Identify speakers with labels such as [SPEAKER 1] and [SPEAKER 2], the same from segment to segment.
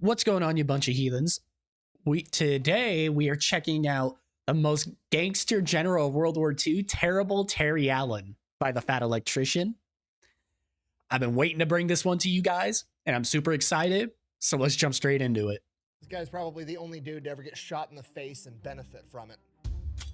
[SPEAKER 1] What's going on, you bunch of heathens? Today we are checking out the most gangster general of World War II, Terrible Terry Allen by the Fat Electrician. I've been waiting to bring this one to you guys, and I'm super excited. So let's jump straight into it.
[SPEAKER 2] This guy's probably the only dude to ever get shot in the face and benefit from it.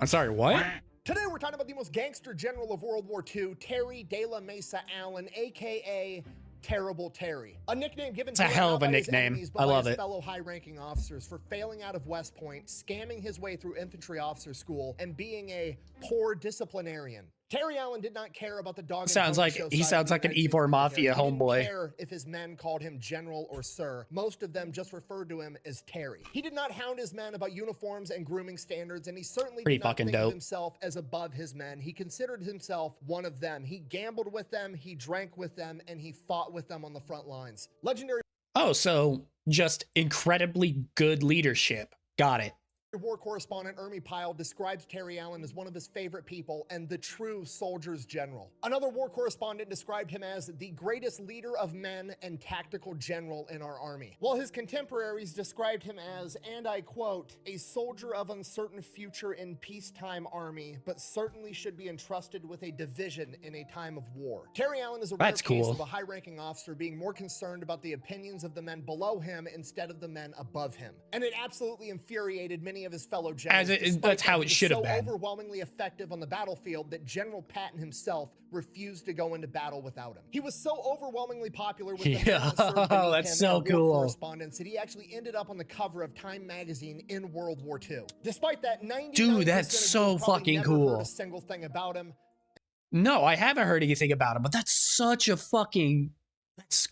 [SPEAKER 1] I'm sorry, what?
[SPEAKER 2] Today we're talking about the most gangster general of World War II, Terry de la Mesa Allen, aka Terrible Terry. A nickname given
[SPEAKER 1] It's a hell of a nickname. I love it.
[SPEAKER 2] Fellow high-ranking officers for failing out of West Point, scamming his way through infantry officer school, and being a poor disciplinarian. Terry Allen did not care about the dog.
[SPEAKER 1] Sounds like an E4 Mafia homeboy.
[SPEAKER 2] He didn't care if his men called him general or sir. Most of them just referred to him as Terry. He did not hound his men about uniforms and grooming standards, and he certainly did not think of himself as above his men. He considered himself one of them. He gambled with them, he drank with them, and he fought with them on the front lines. Legendary.
[SPEAKER 1] Oh, so just incredibly good leadership. Got it.
[SPEAKER 2] War correspondent Ermi Pyle describes Terry Allen as one of his favorite people and the true soldier's general. Another war correspondent described him as the greatest leader of men and tactical general in our army, while his contemporaries described him as, and I quote, a soldier of uncertain future in peacetime army, but certainly should be entrusted with a division in a time of war. Terry Allen is a rare case of a high-ranking officer being more concerned about the opinions of the men below him instead of the men above him, and it absolutely infuriated many of his fellow generals.
[SPEAKER 1] That's how it should have been.
[SPEAKER 2] So overwhelmingly effective on the battlefield that General Patton himself refused to go into battle without him. He was so overwhelmingly popular with the men that served beneath
[SPEAKER 1] that's
[SPEAKER 2] him
[SPEAKER 1] so
[SPEAKER 2] in war
[SPEAKER 1] cool.
[SPEAKER 2] correspondence that he actually ended up on the cover of Time magazine in World War II. Despite that, 99%
[SPEAKER 1] dude, that's so fucking cool.
[SPEAKER 2] Heard a single thing about him.
[SPEAKER 1] No, I haven't heard anything about him, but that's such a fucking that's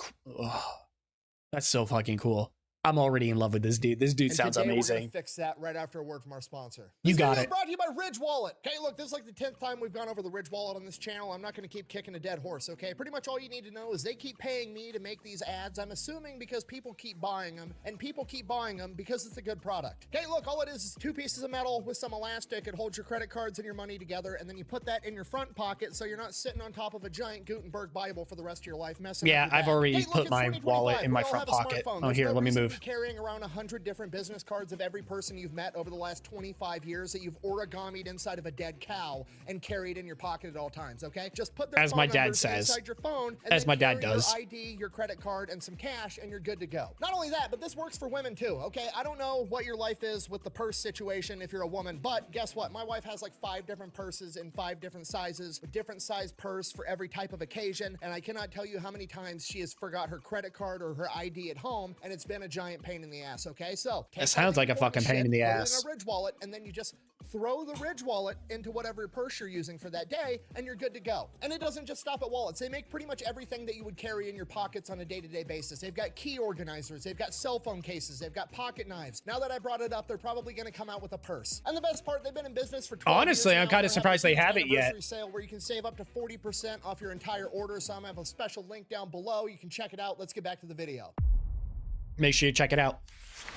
[SPEAKER 1] so fucking cool. I'm already in love with this dude. This dude sounds amazing.
[SPEAKER 2] We're gonna fix that right after a word from our sponsor.
[SPEAKER 1] You got it.
[SPEAKER 2] Brought to you by Ridge Wallet. Okay, look, this is like the 10th time we've gone over the Ridge Wallet on this channel. I'm not gonna keep kicking a dead horse, okay? Pretty much all you need to know is they keep paying me to make these ads. I'm assuming because people keep buying them, and people keep buying them because it's a good product. Okay, look, all it is two pieces of metal with some elastic. It holds your credit cards and your money together, and then you put that in your front pocket so you're not sitting on top of a giant Gutenberg Bible for the rest of your life messing
[SPEAKER 1] Yeah,
[SPEAKER 2] up your
[SPEAKER 1] I've
[SPEAKER 2] bag.
[SPEAKER 1] already
[SPEAKER 2] Hey, look,
[SPEAKER 1] put my wallet in my front pocket. Oh, here, let me move.
[SPEAKER 2] Carrying around 100 different business cards of every person you've met over the last 25 years that you've origamied inside of a dead cow and carried in your pocket at all times, okay? Just put their
[SPEAKER 1] as my dad says
[SPEAKER 2] inside your phone, and
[SPEAKER 1] as my dad does.
[SPEAKER 2] Your ID, your credit card, and some cash, and you're good to go. Not only that, but this works for women too, okay? I don't know what your life is with the purse situation if you're a woman, but guess what? My wife has like 5 different purses in 5 different sizes, a different size purse for every type of occasion, and I cannot tell you how many times she has forgot her credit card or her ID at home, and it's been a giant pain in the ass, okay? So
[SPEAKER 1] it sounds like a fucking pain in the ass.
[SPEAKER 2] In a Ridge Wallet, and then you just throw the Ridge Wallet into whatever purse you're using for that day, and you're good to go. And it doesn't just stop at wallets. They make pretty much everything that you would carry in your pockets on a day-to-day basis. They've got key organizers, they've got cell phone cases, they've got pocket knives. Now that I brought it up, they're probably going to come out with a purse. And the best part, they've been in business for 12
[SPEAKER 1] Honestly,
[SPEAKER 2] years
[SPEAKER 1] I'm kind of surprised they haven't yet.
[SPEAKER 2] Sale where you can save up to 40% off your entire order. So I'm going to have a special link down below. You can check it out. Let's get back to the video.
[SPEAKER 1] Make sure you check it out.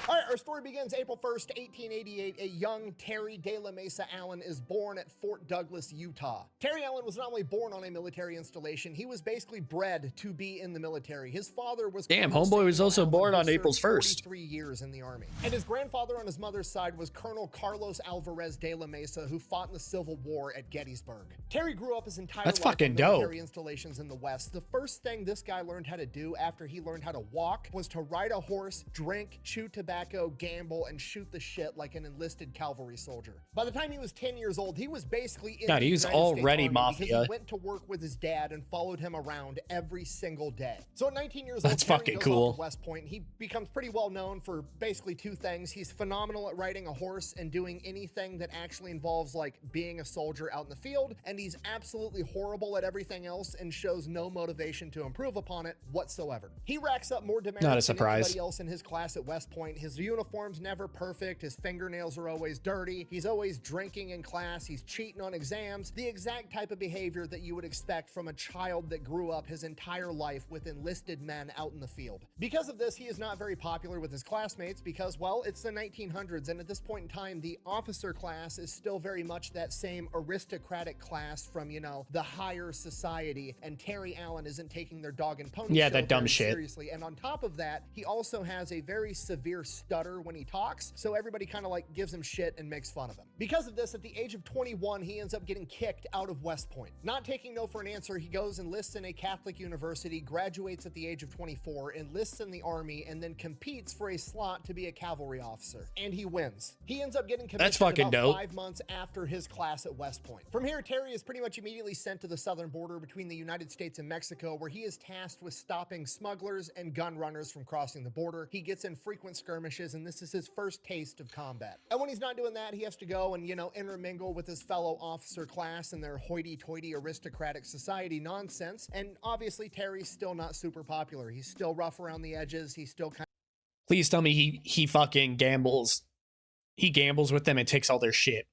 [SPEAKER 2] All right, our story begins April 1st, 1888. A young Terry de la Mesa Allen is born at Fort Douglas, Utah. Terry Allen was not only born on a military installation, he was basically bred to be in the military. His father was...
[SPEAKER 1] Damn, homeboy was also born on April 1st.
[SPEAKER 2] 43 years in the army. And his grandfather on his mother's side was Colonel Carlos Alvarez de la Mesa, who fought in the Civil War at Gettysburg. Terry grew up his entire life in military installations in the West. The first thing this guy learned how to do after he learned how to walk was to ride a horse, drink, chew tobacco, gamble, and shoot the shit like an enlisted cavalry soldier. By the time he was 10 years old, he was basically in
[SPEAKER 1] he was already mafia.
[SPEAKER 2] Because he went to work with his dad and followed him around every single day. So at 19 years old,
[SPEAKER 1] that's fucking cool.
[SPEAKER 2] Off to West Point. He becomes pretty well known for basically 2 things. He's phenomenal at riding a horse and doing anything that actually involves like being a soldier out in the field, and he's absolutely horrible at everything else and shows no motivation to improve upon it whatsoever. He racks up more demerits than anybody else in his class at West Point. His uniform's never perfect, his fingernails are always dirty, he's always drinking in class, he's cheating on exams, the exact type of behavior that you would expect from a child that grew up his entire life with enlisted men out in the field. Because of this, he is not very popular with his classmates because, well, it's the 1900s, and at this point in time, the officer class is still very much that same aristocratic class from, you know, the higher society, and Terry Allen isn't taking their dog and pony show
[SPEAKER 1] that dumb
[SPEAKER 2] very
[SPEAKER 1] shit.
[SPEAKER 2] seriously. And on top of that, he also has a very severe stutter when he talks, so everybody kind of like gives him shit and makes fun of him. Because of this, at the age of 21, he ends up getting kicked out of West Point. Not taking no for an answer, he goes and enlists in a Catholic university, graduates at the age of 24, enlists in the army, and then competes for a slot to be a cavalry officer. And he wins. He ends up getting commissioned
[SPEAKER 1] That's fucking
[SPEAKER 2] about
[SPEAKER 1] dope.
[SPEAKER 2] 5 months after his class at West Point. From here, Terry is pretty much immediately sent to the southern border between the United States and Mexico, where he is tasked with stopping smugglers and gun runners from crossing the border. He gets in frequent skirmishes, and this is his first taste of combat. And when he's not doing that, he has to go and, you know, intermingle with his fellow officer class and their hoity-toity aristocratic society nonsense. And obviously, Terry's still not super popular. He's still rough around the edges. He's still kind
[SPEAKER 1] Please tell me he fucking gambles. He gambles with them and takes all their shit.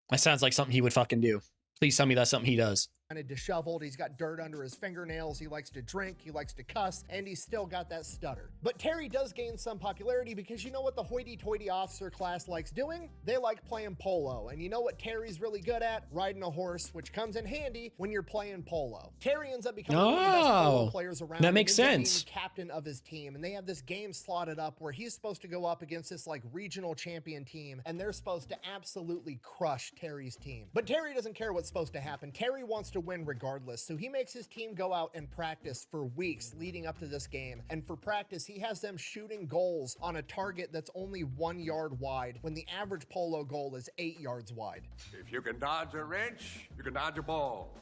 [SPEAKER 1] That sounds like something he would fucking do. Please tell me that's something he does.
[SPEAKER 2] of disheveled. He's got dirt under his fingernails. He likes to drink. He likes to cuss, and he's still got that stutter. But Terry does gain some popularity because you know what the hoity-toity officer class likes doing? They like playing polo. And you know what Terry's really good at? Riding a horse, which comes in handy when you're playing polo. Terry ends up becoming one of the best polo players around.
[SPEAKER 1] That makes
[SPEAKER 2] and ends up
[SPEAKER 1] sense.
[SPEAKER 2] being captain of his team, and they have this game slotted up where he's supposed to go up against this like regional champion team, and they're supposed to absolutely crush Terry's team. But Terry doesn't care what's supposed to happen. Terry wants to win regardless, so he makes his team go out and practice for weeks leading up to this game. And for practice, he has them shooting goals on a target that's only 1 yard wide when the average polo goal is 8 yards wide.
[SPEAKER 3] If you can dodge a wrench, you can dodge a ball.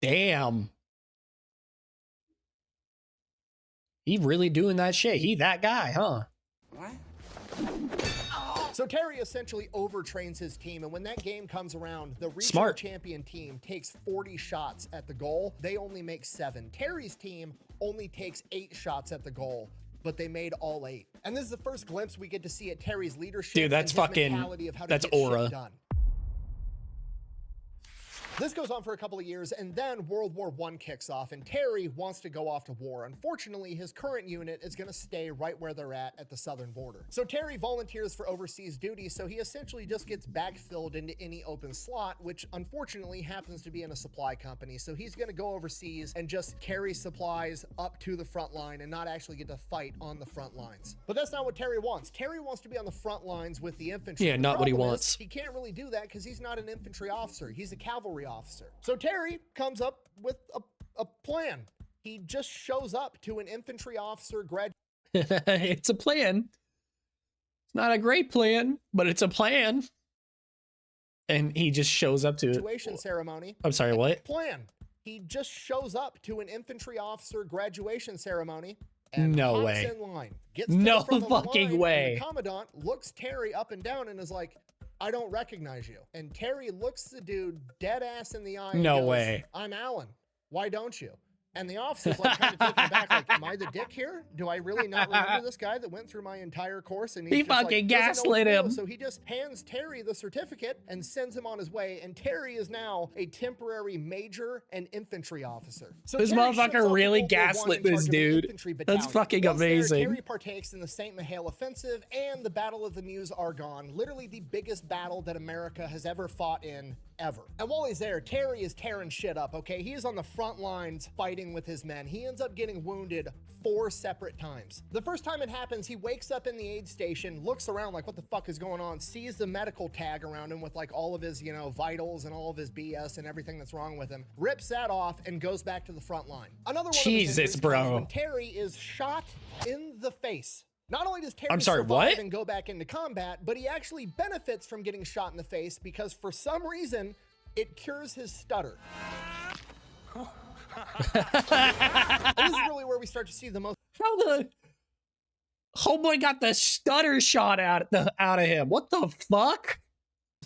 [SPEAKER 1] Damn. He really doing that shit. He that guy, huh?
[SPEAKER 3] What?
[SPEAKER 2] So Terry essentially overtrains his team, and when that game comes around, the regional
[SPEAKER 1] Smart.
[SPEAKER 2] champion team takes 40 shots at the goal. They only make 7. Terry's team only takes 8 shots at the goal, but they made all 8. And this is the first glimpse we get to see at Terry's leadership.
[SPEAKER 1] Dude, that's
[SPEAKER 2] and his
[SPEAKER 1] fucking-
[SPEAKER 2] mentality of how to
[SPEAKER 1] that's
[SPEAKER 2] get shit
[SPEAKER 1] aura.
[SPEAKER 2] done. This goes on for a couple of years, and then World War I kicks off, and Terry wants to go off to war. Unfortunately, his current unit is going to stay right where they're at the southern border. So Terry volunteers for overseas duty, so he essentially just gets backfilled into any open slot, which unfortunately happens to be in a supply company. So he's going to go overseas and just carry supplies up to the front line and not actually get to fight on the front lines. But that's not what Terry wants. Terry wants to be on the front lines with the infantry.
[SPEAKER 1] Yeah,
[SPEAKER 2] The
[SPEAKER 1] not what he
[SPEAKER 2] problem is,
[SPEAKER 1] wants.
[SPEAKER 2] he can't really do that because he's not an infantry officer. He's a cavalry officer. So Terry comes up with a plan. He just shows up to an infantry officer
[SPEAKER 1] It's a plan. It's not a great plan, but it's a plan. And he just shows up to it.
[SPEAKER 2] graduation ceremony.
[SPEAKER 1] I'm sorry, what?
[SPEAKER 2] Plan. He just shows up to an infantry officer graduation ceremony and
[SPEAKER 1] No
[SPEAKER 2] hops
[SPEAKER 1] way.
[SPEAKER 2] in line. Gets to
[SPEAKER 1] No
[SPEAKER 2] the front of the
[SPEAKER 1] fucking
[SPEAKER 2] line, and
[SPEAKER 1] way.
[SPEAKER 2] the commandant looks Terry up and down and is like, I don't recognize you. And Terry looks the dude dead ass in the eye. and
[SPEAKER 1] No
[SPEAKER 2] goes,
[SPEAKER 1] way.
[SPEAKER 2] I'm Alan. Why don't you? And the officer's like kind of taken aback, like, am I the dick here? Do I really not remember this guy that went through my entire course? And he's
[SPEAKER 1] He
[SPEAKER 2] just, like,
[SPEAKER 1] fucking
[SPEAKER 2] doesn't know what
[SPEAKER 1] gaslit
[SPEAKER 2] to do.
[SPEAKER 1] him.
[SPEAKER 2] So he just hands Terry the certificate and sends him on his way. And Terry is now a temporary major and infantry officer. So
[SPEAKER 1] This
[SPEAKER 2] Terry
[SPEAKER 1] motherfucker
[SPEAKER 2] shoots off
[SPEAKER 1] really
[SPEAKER 2] World War I
[SPEAKER 1] gaslit
[SPEAKER 2] in charge
[SPEAKER 1] this
[SPEAKER 2] of the
[SPEAKER 1] dude.
[SPEAKER 2] infantry
[SPEAKER 1] That's
[SPEAKER 2] battalion.
[SPEAKER 1] fucking
[SPEAKER 2] Once there,
[SPEAKER 1] amazing.
[SPEAKER 2] Terry partakes in the Saint Mihiel offensive and the Battle of the Meuse-Argonne, literally the biggest battle that America has ever fought in ever. And while he's there, Terry is tearing shit up, okay? He is on the front lines fighting with his men. He ends up getting wounded 4 separate times. The first time it happens, he wakes up in the aid station, looks around like what the fuck is going on, sees the medical tag around him with like all of his, you know, vitals and all of his BS and everything that's wrong with him, rips that off and goes back to the front line. Another one
[SPEAKER 1] Jesus,
[SPEAKER 2] of his injuries
[SPEAKER 1] bro.
[SPEAKER 2] comes when Terry is shot in the face. Not only does Terry
[SPEAKER 1] I'm sorry,
[SPEAKER 2] survive
[SPEAKER 1] what?
[SPEAKER 2] and go back into combat, but he actually benefits from getting shot in the face because for some reason, it cures his stutter. And this is really where we start to see the most
[SPEAKER 1] How the homeboy got the stutter shot out of him? What the fuck?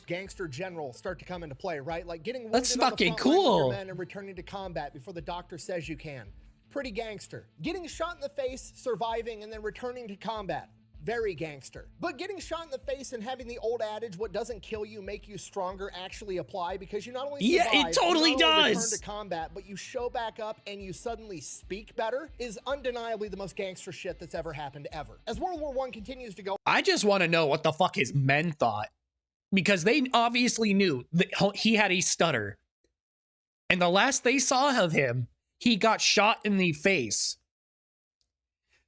[SPEAKER 2] gangster general start to come into play, right? Like getting wounded
[SPEAKER 1] That's
[SPEAKER 2] on the
[SPEAKER 1] fucking
[SPEAKER 2] front line with your
[SPEAKER 1] cool.
[SPEAKER 2] men and returning to combat before the doctor says you can. Pretty gangster. Getting shot in the face, surviving, and then returning to combat. Very gangster. But getting shot in the face and having the old adage, what doesn't kill you make you stronger, actually apply, because you not only survive,
[SPEAKER 1] Yeah, it totally
[SPEAKER 2] you not only
[SPEAKER 1] does.
[SPEAKER 2] return to combat, but you show back up and you suddenly speak better, is undeniably the most gangster shit that's ever happened ever. As World War I continues to go
[SPEAKER 1] I just want to know what the fuck his men thought, because they obviously knew that he had a stutter. And the last they saw of him, he got shot in the face.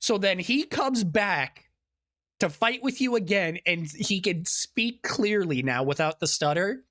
[SPEAKER 1] So then he comes back to fight with you again, and he can speak clearly now without the stutter.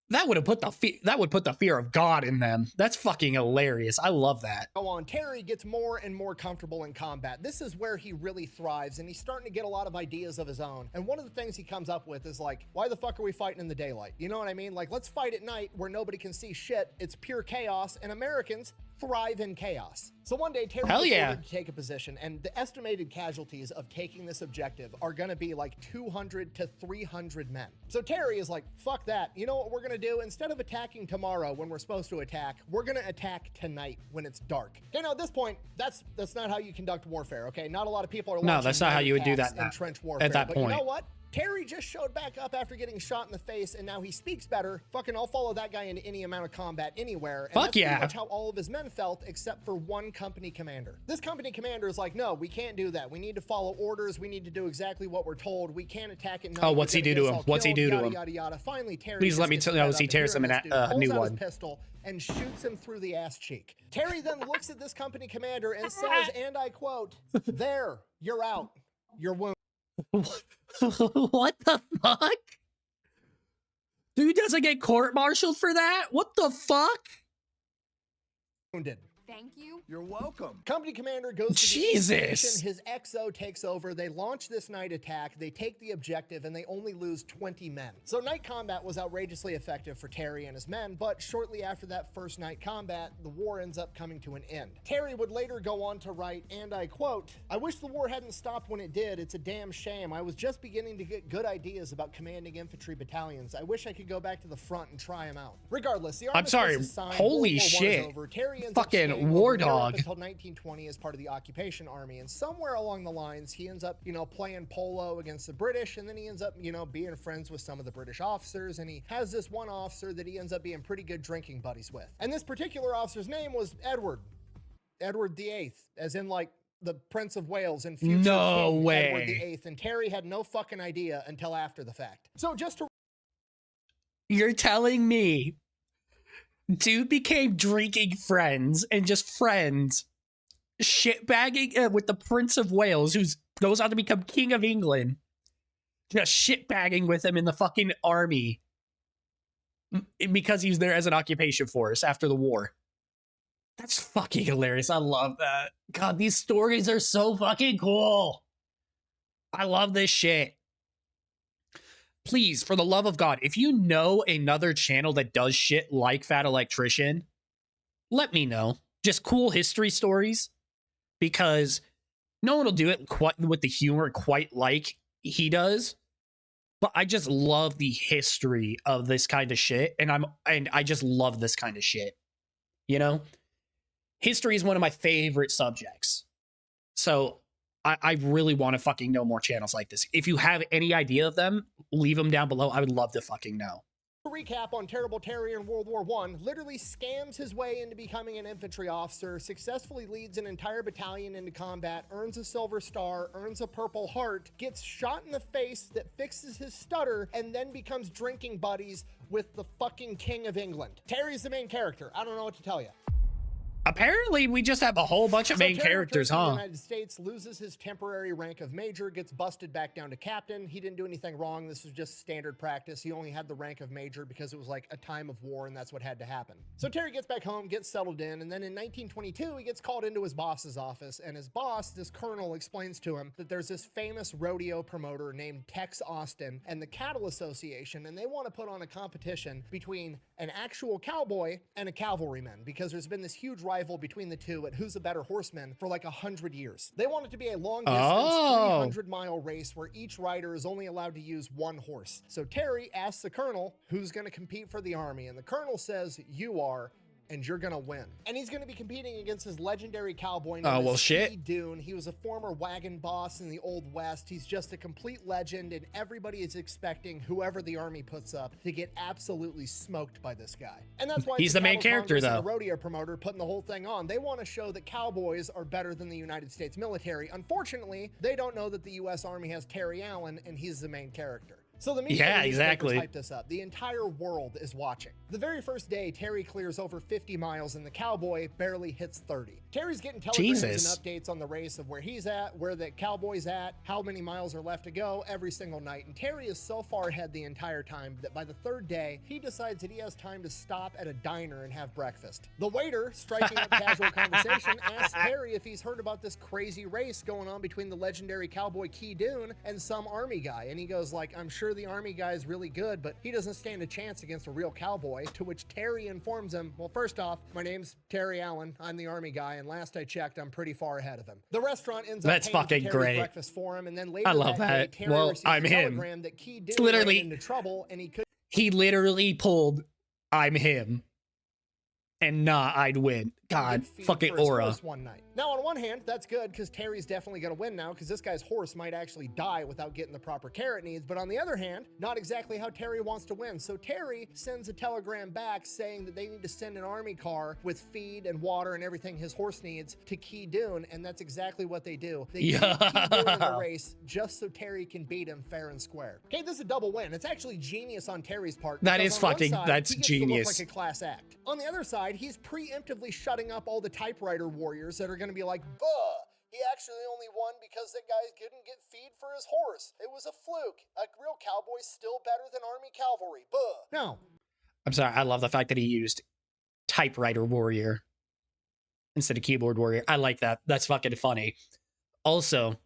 [SPEAKER 1] That would put the fear of God in them. That's fucking hilarious. I love that.
[SPEAKER 2] on, Terry gets more and more comfortable in combat. This is where he really thrives, and he's starting to get a lot of ideas of his own. And one of the things he comes up with is like, why the fuck are we fighting in the daylight? You know what I mean? Like, let's fight at night where nobody can see shit. It's pure chaos, and Americans thrive in chaos. So one day, Terry
[SPEAKER 1] Hell
[SPEAKER 2] gets
[SPEAKER 1] yeah.
[SPEAKER 2] ordered to take a position, and the estimated casualties of taking this objective are gonna be like 200 to 300 men. So Terry is like, fuck that. You know what we're gonna do? Instead of attacking tomorrow when we're supposed to attack, we're gonna attack tonight when it's dark. Okay, now at this point, that's not how you conduct warfare, okay? Not a lot of people are
[SPEAKER 1] No,
[SPEAKER 2] launching
[SPEAKER 1] that's not how
[SPEAKER 2] night
[SPEAKER 1] you would do
[SPEAKER 2] attacks
[SPEAKER 1] that now,
[SPEAKER 2] in trench warfare.
[SPEAKER 1] at that
[SPEAKER 2] but
[SPEAKER 1] point.
[SPEAKER 2] You know what? Terry just showed back up after getting shot in the face, and now he speaks better. Fucking, I'll follow that guy into any amount of combat anywhere. And
[SPEAKER 1] Fuck
[SPEAKER 2] that's pretty
[SPEAKER 1] yeah.
[SPEAKER 2] much how all of his men felt, except for one company commander. This company commander is like, no, we can't do that. We need to follow orders. We need to do exactly what we're told. We can't attack at night.
[SPEAKER 1] Oh, what's
[SPEAKER 2] We're
[SPEAKER 1] he
[SPEAKER 2] gonna
[SPEAKER 1] do
[SPEAKER 2] get
[SPEAKER 1] to
[SPEAKER 2] us
[SPEAKER 1] him?
[SPEAKER 2] all
[SPEAKER 1] What's he
[SPEAKER 2] killed,
[SPEAKER 1] do to
[SPEAKER 2] yada,
[SPEAKER 1] him?
[SPEAKER 2] Yada, yada. Finally, Terry
[SPEAKER 1] Please
[SPEAKER 2] just
[SPEAKER 1] let me
[SPEAKER 2] gets
[SPEAKER 1] tell-
[SPEAKER 2] fed
[SPEAKER 1] no,
[SPEAKER 2] up,
[SPEAKER 1] he
[SPEAKER 2] and
[SPEAKER 1] tears
[SPEAKER 2] here
[SPEAKER 1] him
[SPEAKER 2] this
[SPEAKER 1] a
[SPEAKER 2] dude
[SPEAKER 1] new
[SPEAKER 2] pulls out
[SPEAKER 1] one.
[SPEAKER 2] his pistol and shoots him through the ass cheek. Terry then looks at this company commander and says, and I quote, "There, you're out. You're wounded."
[SPEAKER 1] What the fuck? Dude doesn't get court-martialed for that? What the fuck?
[SPEAKER 4] Thank you.
[SPEAKER 3] You're welcome.
[SPEAKER 2] Company commander goes to the
[SPEAKER 1] Jesus.
[SPEAKER 2] station. His XO takes over. They launch this night attack. They take the objective, and they only lose 20 men. So night combat was outrageously effective for Terry and his men, but shortly after that first night combat, the war ends up coming to an end. Terry would later go on to write, and I quote, "I wish the war hadn't stopped when it did. It's a damn shame. I was just beginning to get good ideas about commanding infantry battalions. I wish I could go back to the front and try them out." Regardless, the
[SPEAKER 1] I'm sorry.
[SPEAKER 2] armistice is signed,
[SPEAKER 1] Holy
[SPEAKER 2] World War I is
[SPEAKER 1] shit.
[SPEAKER 2] over. Terry ends
[SPEAKER 1] Fucking
[SPEAKER 2] up staying
[SPEAKER 1] war
[SPEAKER 2] over in Europe
[SPEAKER 1] dog.
[SPEAKER 2] until 1920 as part of the occupation army, and somewhere along the lines he ends up playing polo against the British, and then he ends up being friends with some of the British officers, and he has this one officer that he ends up being pretty good drinking buddies with, and this particular officer's name was Edward VIII, as in like the Prince of Wales and future
[SPEAKER 1] No
[SPEAKER 2] King
[SPEAKER 1] way.
[SPEAKER 2] Edward VIII, and Terry had no fucking idea until after the fact. So just to
[SPEAKER 1] You're telling me dude became drinking friends and just friends, shitbagging with the Prince of Wales, who goes on to become King of England, just shitbagging with him in the fucking army because he's there as an occupation force after the war. That's fucking hilarious. I love that. God, these stories are so fucking cool. I love this shit. Please, for the love of God, if you know another channel that does shit like Fat Electrician, let me know. Just cool history stories, because no one will do it quite with the humor quite like he does. But I just love the history of this kind of shit, and I just love this kind of shit. History is one of my favorite subjects. So I really want to fucking know more channels like this. If you have any idea of them, leave them down below. I would love to fucking know.
[SPEAKER 2] recap on Terrible Terry in World War I, literally scams his way into becoming an infantry officer, successfully leads an entire battalion into combat, earns a Silver Star, earns a Purple Heart, gets shot in the face that fixes his stutter, and then becomes drinking buddies with the fucking King of England. Terry's the main character. I don't know what to tell you.
[SPEAKER 1] Apparently, we just have a whole bunch of main
[SPEAKER 2] Terry
[SPEAKER 1] characters,
[SPEAKER 2] returns to the
[SPEAKER 1] huh?
[SPEAKER 2] United States, loses his temporary rank of major, gets busted back down to captain. He didn't do anything wrong. This was just standard practice. He only had the rank of major because it was like a time of war and that's what had to happen. So Terry gets back home, gets settled in, and then in 1922, he gets called into his boss's office, and his boss, this colonel, explains to him that there's this famous rodeo promoter named Tex Austin and the Cattle Association, and they want to put on a competition between an actual cowboy and a cavalryman because there's been this huge rival between the two at who's a better horseman for like 100 years. They want it to be a long distance 300-mile race where each rider is only allowed to use one horse. So Terry asks the colonel who's going to compete for the army, and the colonel says, "You are." and you're gonna win. And he's gonna be competing against his legendary cowboy
[SPEAKER 1] Oh,
[SPEAKER 2] known
[SPEAKER 1] well,
[SPEAKER 2] as
[SPEAKER 1] shit.
[SPEAKER 2] Key Dune. He was a former wagon boss in the Old West. He's just a complete legend, and everybody is expecting whoever the army puts up to get absolutely smoked by this guy. And that's why
[SPEAKER 1] He's
[SPEAKER 2] it's
[SPEAKER 1] the main
[SPEAKER 2] Cattle
[SPEAKER 1] character,
[SPEAKER 2] Congress and
[SPEAKER 1] though.
[SPEAKER 2] the rodeo promoter putting the whole thing on. They want to show that cowboys are better than the United States military. Unfortunately, they don't know that the U.S. Army has Terry Allen, and he's the main character. So the media
[SPEAKER 1] Yeah,
[SPEAKER 2] and newspapers
[SPEAKER 1] exactly.
[SPEAKER 2] hype this up. The entire world is watching. The very first day, Terry clears over 50 miles and the cowboy barely hits 30. Terry's getting telegrams
[SPEAKER 1] Jesus.
[SPEAKER 2] and updates on the race of where he's at, where the cowboy's at, how many miles are left to go every single night. And Terry is so far ahead the entire time that by the third day, he decides that he has time to stop at a diner and have breakfast. The waiter, striking up casual conversation, asks Terry if he's heard about this crazy race going on between the legendary cowboy Key Dune and some army guy. And he goes like, I'm sure the army guy is really good, but he doesn't stand a chance against a real cowboy, to which Terry informs him, well, first off, my name's Terry Allen. I'm the army guy, and last I checked, I'm pretty far ahead of him. The restaurant ends up
[SPEAKER 1] That's
[SPEAKER 2] paying for
[SPEAKER 1] fucking
[SPEAKER 2] Terry's
[SPEAKER 1] great.
[SPEAKER 2] breakfast for him, and then later
[SPEAKER 1] I love
[SPEAKER 2] that
[SPEAKER 1] that.
[SPEAKER 2] day, Terry
[SPEAKER 1] Well,
[SPEAKER 2] receives
[SPEAKER 1] I'm
[SPEAKER 2] a
[SPEAKER 1] him.
[SPEAKER 2] telegram that Key Dune
[SPEAKER 1] literally-
[SPEAKER 2] ran into trouble, and he could
[SPEAKER 1] He literally pulled I'm him. And nah, I'd win. God,
[SPEAKER 2] get feed
[SPEAKER 1] fucking
[SPEAKER 2] for his
[SPEAKER 1] aura.
[SPEAKER 2] horse one night. Now, on one hand, that's good because Terry's definitely going to win now because this guy's horse might actually die without getting the proper care it needs. But on the other hand, not exactly how Terry wants to win. So Terry sends a telegram back saying that they need to send an army car with feed and water and everything his horse needs to Key Dune, and that's exactly what they do. They keep Key Dune in the race just so Terry can beat him fair and square. Okay, this is a double win. It's actually genius on Terry's part.
[SPEAKER 1] That
[SPEAKER 2] because
[SPEAKER 1] is
[SPEAKER 2] on one
[SPEAKER 1] fucking-
[SPEAKER 2] side,
[SPEAKER 1] that's
[SPEAKER 2] he gets to look
[SPEAKER 1] genius.
[SPEAKER 2] like a class act. On the other side, he's preemptively shutting up all the typewriter warriors that are going to be like, buh, he actually only won because that guy couldn't get feed for his horse. It was a fluke. A real cowboy's still better than army cavalry. Buh. No.
[SPEAKER 1] I'm sorry, I love the fact that he used typewriter warrior instead of keyboard warrior. I like that. That's fucking funny. Also,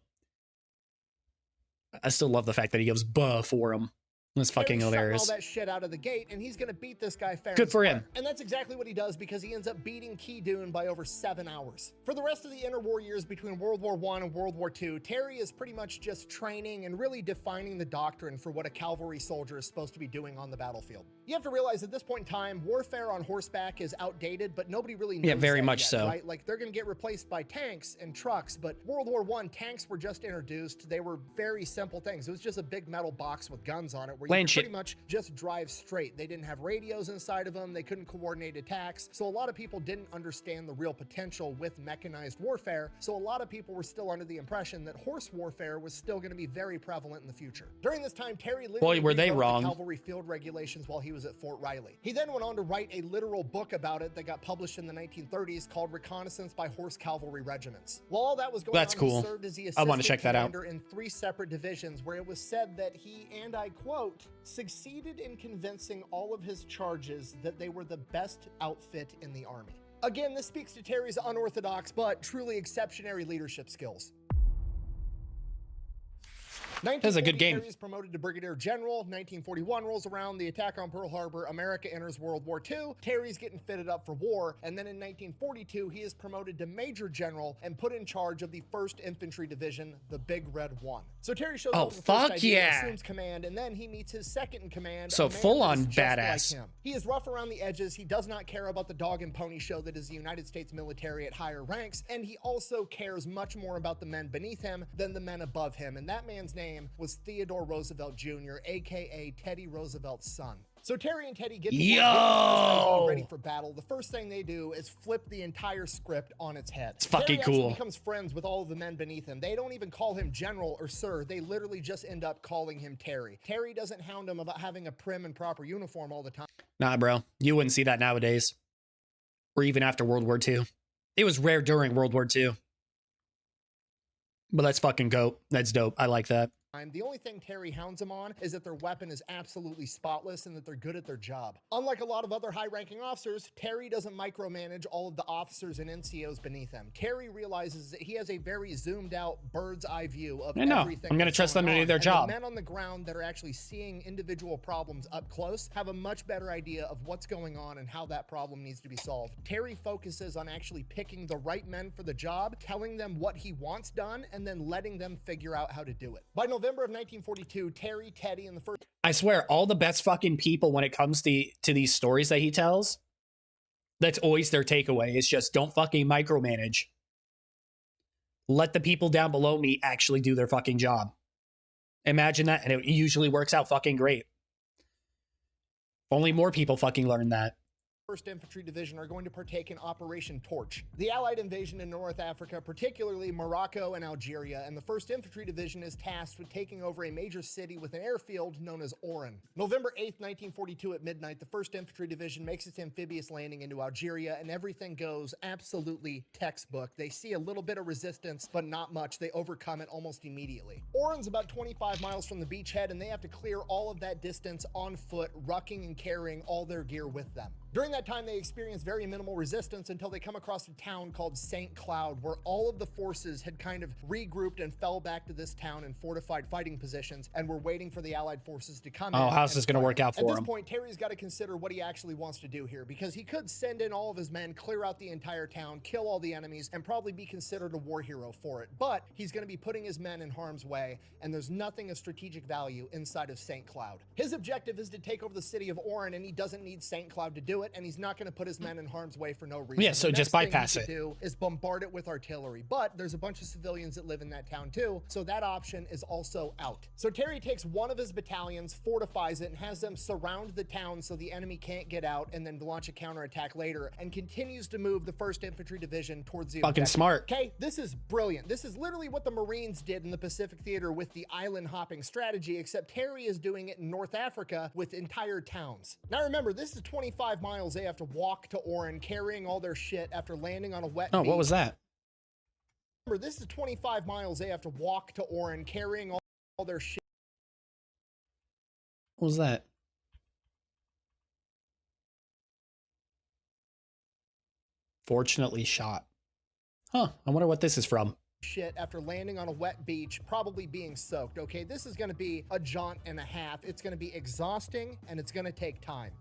[SPEAKER 1] I still love the fact that he goes buh for him. That's fucking
[SPEAKER 2] Terry's shutting
[SPEAKER 1] hilarious.
[SPEAKER 2] all that shit out of the gate, and he's going to beat this guy fair
[SPEAKER 1] Good
[SPEAKER 2] and
[SPEAKER 1] for
[SPEAKER 2] square.
[SPEAKER 1] him.
[SPEAKER 2] And that's exactly what he does because he ends up beating Key Dune by over 7 hours. For the rest of the interwar years between World War I and World War II, Terry is pretty much just training and really defining the doctrine for what a cavalry soldier is supposed to be doing on the battlefield. You have to realize at this point in time, warfare on horseback is outdated, but nobody really knows
[SPEAKER 1] Yeah, very
[SPEAKER 2] that
[SPEAKER 1] much
[SPEAKER 2] yet,
[SPEAKER 1] so.
[SPEAKER 2] right? Like, they're going to get replaced by tanks and trucks, but World War I, tanks were just introduced. They were very simple things. It was just a big metal box with guns on it where you
[SPEAKER 1] Land
[SPEAKER 2] could
[SPEAKER 1] shit.
[SPEAKER 2] pretty much just drive straight. They didn't have radios inside of them. They couldn't coordinate attacks. So a lot of people didn't understand the real potential with mechanized warfare. So a lot of people were still under the impression that horse warfare was still going to be very prevalent in the future. During this time, Terry literally
[SPEAKER 1] Boy, were they
[SPEAKER 2] rewrote
[SPEAKER 1] wrong.
[SPEAKER 2] the cavalry field regulations while he was at Fort Riley. He then went on to write a literal book about it that got published in the 1930s called Reconnaissance by Horse Cavalry Regiments. While all that was going
[SPEAKER 1] That's
[SPEAKER 2] on,
[SPEAKER 1] cool.
[SPEAKER 2] he served as the
[SPEAKER 1] I wanna
[SPEAKER 2] assistant
[SPEAKER 1] check that out.
[SPEAKER 2] commander in 3 separate divisions where it was said that he, and I quote, succeeded in convincing all of his charges that they were the best outfit in the army. Again, this speaks to Terry's unorthodox but truly exceptionary leadership skills.
[SPEAKER 1] was a good game.
[SPEAKER 2] Terry is promoted to Brigadier General. 1941 rolls around. The attack on Pearl Harbor. America enters World War II. Terry's getting fitted up for war. And then in 1942, he is promoted to Major General and put in charge of the 1st Infantry Division, the Big Red One. So Terry shows
[SPEAKER 1] Oh,
[SPEAKER 2] up in the
[SPEAKER 1] fuck
[SPEAKER 2] first idea,
[SPEAKER 1] yeah.
[SPEAKER 2] assumes command, and then he meets his second in command.
[SPEAKER 1] So
[SPEAKER 2] a man
[SPEAKER 1] full
[SPEAKER 2] that
[SPEAKER 1] on
[SPEAKER 2] is just
[SPEAKER 1] badass.
[SPEAKER 2] like him. He is rough around the edges. He does not care about the dog and pony show that is the United States military at higher ranks. And he also cares much more about the men beneath him than the men above him. And that man's name was Theodore Roosevelt Jr., aka Teddy Roosevelt's son. So Terry and Teddy get to work, getting the first guy ready for battle. The first thing they do is flip the entire script on its head.
[SPEAKER 1] It's fucking
[SPEAKER 2] Terry actually
[SPEAKER 1] cool.
[SPEAKER 2] becomes friends with all of the men beneath him. They don't even call him General or Sir. They literally just end up calling him Terry. Terry doesn't hound him about having a prim and proper uniform all the time.
[SPEAKER 1] Nah, bro. You wouldn't see that nowadays. Or even after World War II. It was rare during World War II. But that's fucking dope. That's dope. I like that.
[SPEAKER 2] The only thing Terry hounds them on is that their weapon is absolutely spotless and that they're good at their job. Unlike a lot of other high-ranking officers, Terry doesn't micromanage all of the officers and NCOs beneath him. Terry realizes that he has a very zoomed-out, bird's-eye view of
[SPEAKER 1] I know.
[SPEAKER 2] everything.
[SPEAKER 1] I'm gonna
[SPEAKER 2] that's
[SPEAKER 1] trust them
[SPEAKER 2] going
[SPEAKER 1] to do
[SPEAKER 2] on,
[SPEAKER 1] their
[SPEAKER 2] and
[SPEAKER 1] job.
[SPEAKER 2] The men on the ground that are actually seeing individual problems up close have a much better idea of what's going on and how that problem needs to be solved. Terry focuses on actually picking the right men for the job, telling them what he wants done, and then letting them figure out how to do it. By November of 1942, Terry, Teddy, and the first
[SPEAKER 1] I swear, all the best fucking people when it comes to these stories that he tells That's always their takeaway. It's just don't fucking micromanage. Let the people down below me actually do their fucking job. Imagine that, and it usually works out fucking great. Only more people fucking learn that.
[SPEAKER 2] 1st Infantry Division are going to partake in Operation Torch, the Allied invasion in North Africa, particularly Morocco and Algeria, and the 1st Infantry Division is tasked with taking over a major city with an airfield known as Oran. November 8th, 1942 at midnight, the 1st Infantry Division makes its amphibious landing into Algeria, and everything goes absolutely textbook. They see a little bit of resistance, but not much. They overcome it almost immediately. Oran's about 25 miles from the beachhead, and they have to clear all of that distance on foot, rucking and carrying all their gear with them. During that time, they experience very minimal resistance until they come across a town called St. Cloud, where all of the forces had kind of regrouped and fell back to this town in fortified fighting positions and were waiting for the Allied forces to come in.
[SPEAKER 1] Oh, how's this going to work out for him?
[SPEAKER 2] At this point, Terry's got to consider what he actually wants to do here, because he could send in all of his men, clear out the entire town, kill all the enemies, and probably be considered a war hero for it. But he's going to be putting his men in harm's way, and there's nothing of strategic value inside of St. Cloud. His objective is to take over the city of Oran, and he doesn't need St. Cloud to do it, and he's not going to put his men in harm's way for no reason.
[SPEAKER 1] Yeah, so just bypass it.
[SPEAKER 2] Do is bombard it with artillery, but there's a bunch of civilians that live in that town too, so that option is also out. So Terry takes one of his battalions, fortifies it, and has them surround the town so the enemy can't get out, and then launch a counterattack later, and continues to move the 1st Infantry Division towards the
[SPEAKER 1] fucking
[SPEAKER 2] objective.
[SPEAKER 1] smart.
[SPEAKER 2] Okay, this is brilliant. This is literally what the Marines did in the Pacific Theater with the island hopping strategy, except Terry is doing it in North Africa with entire towns. Now remember, this is 25 miles they have to walk to Oran, carrying all their shit after landing on a wet beach.
[SPEAKER 1] What was that?
[SPEAKER 2] Remember, this is 25 miles they have to walk to Oran, carrying all their shit.
[SPEAKER 1] What was that? Fortunately shot. Huh, I wonder what this is from.
[SPEAKER 2] Shit after landing on a wet beach, probably being soaked. Okay, this is going to be a jaunt and a half. It's going to be exhausting, and it's going to take time.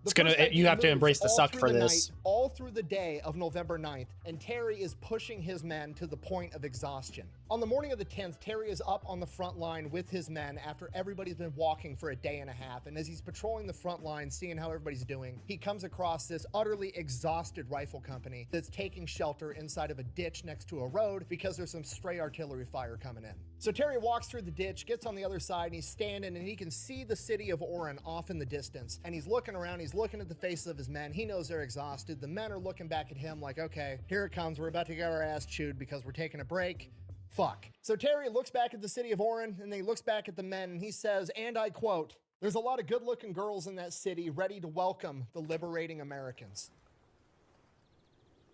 [SPEAKER 1] You have to embrace the suck for this.
[SPEAKER 2] All through the day of November 9th, and Terry is pushing his men to the point of exhaustion. On the morning of the 10th, Terry is up on the front line with his men after everybody's been walking for a day and a half, and as he's patrolling the front line, seeing how everybody's doing, he comes across this utterly exhausted rifle company that's taking shelter inside of a ditch next to a road because there's some stray artillery fire coming in. So Terry walks through the ditch, gets on the other side, and he's standing, and he can see the city of Oran off in the distance, and he's looking around, he's looking at the faces of his men. He knows they're exhausted. The men are looking back at him like, okay, here it comes. We're about to get our ass chewed because we're taking a break. Fuck. So Terry looks back at the city of Oran, and then he looks back at the men, and he says, and I quote, "There's a lot of good-looking girls in that city ready to welcome the liberating Americans."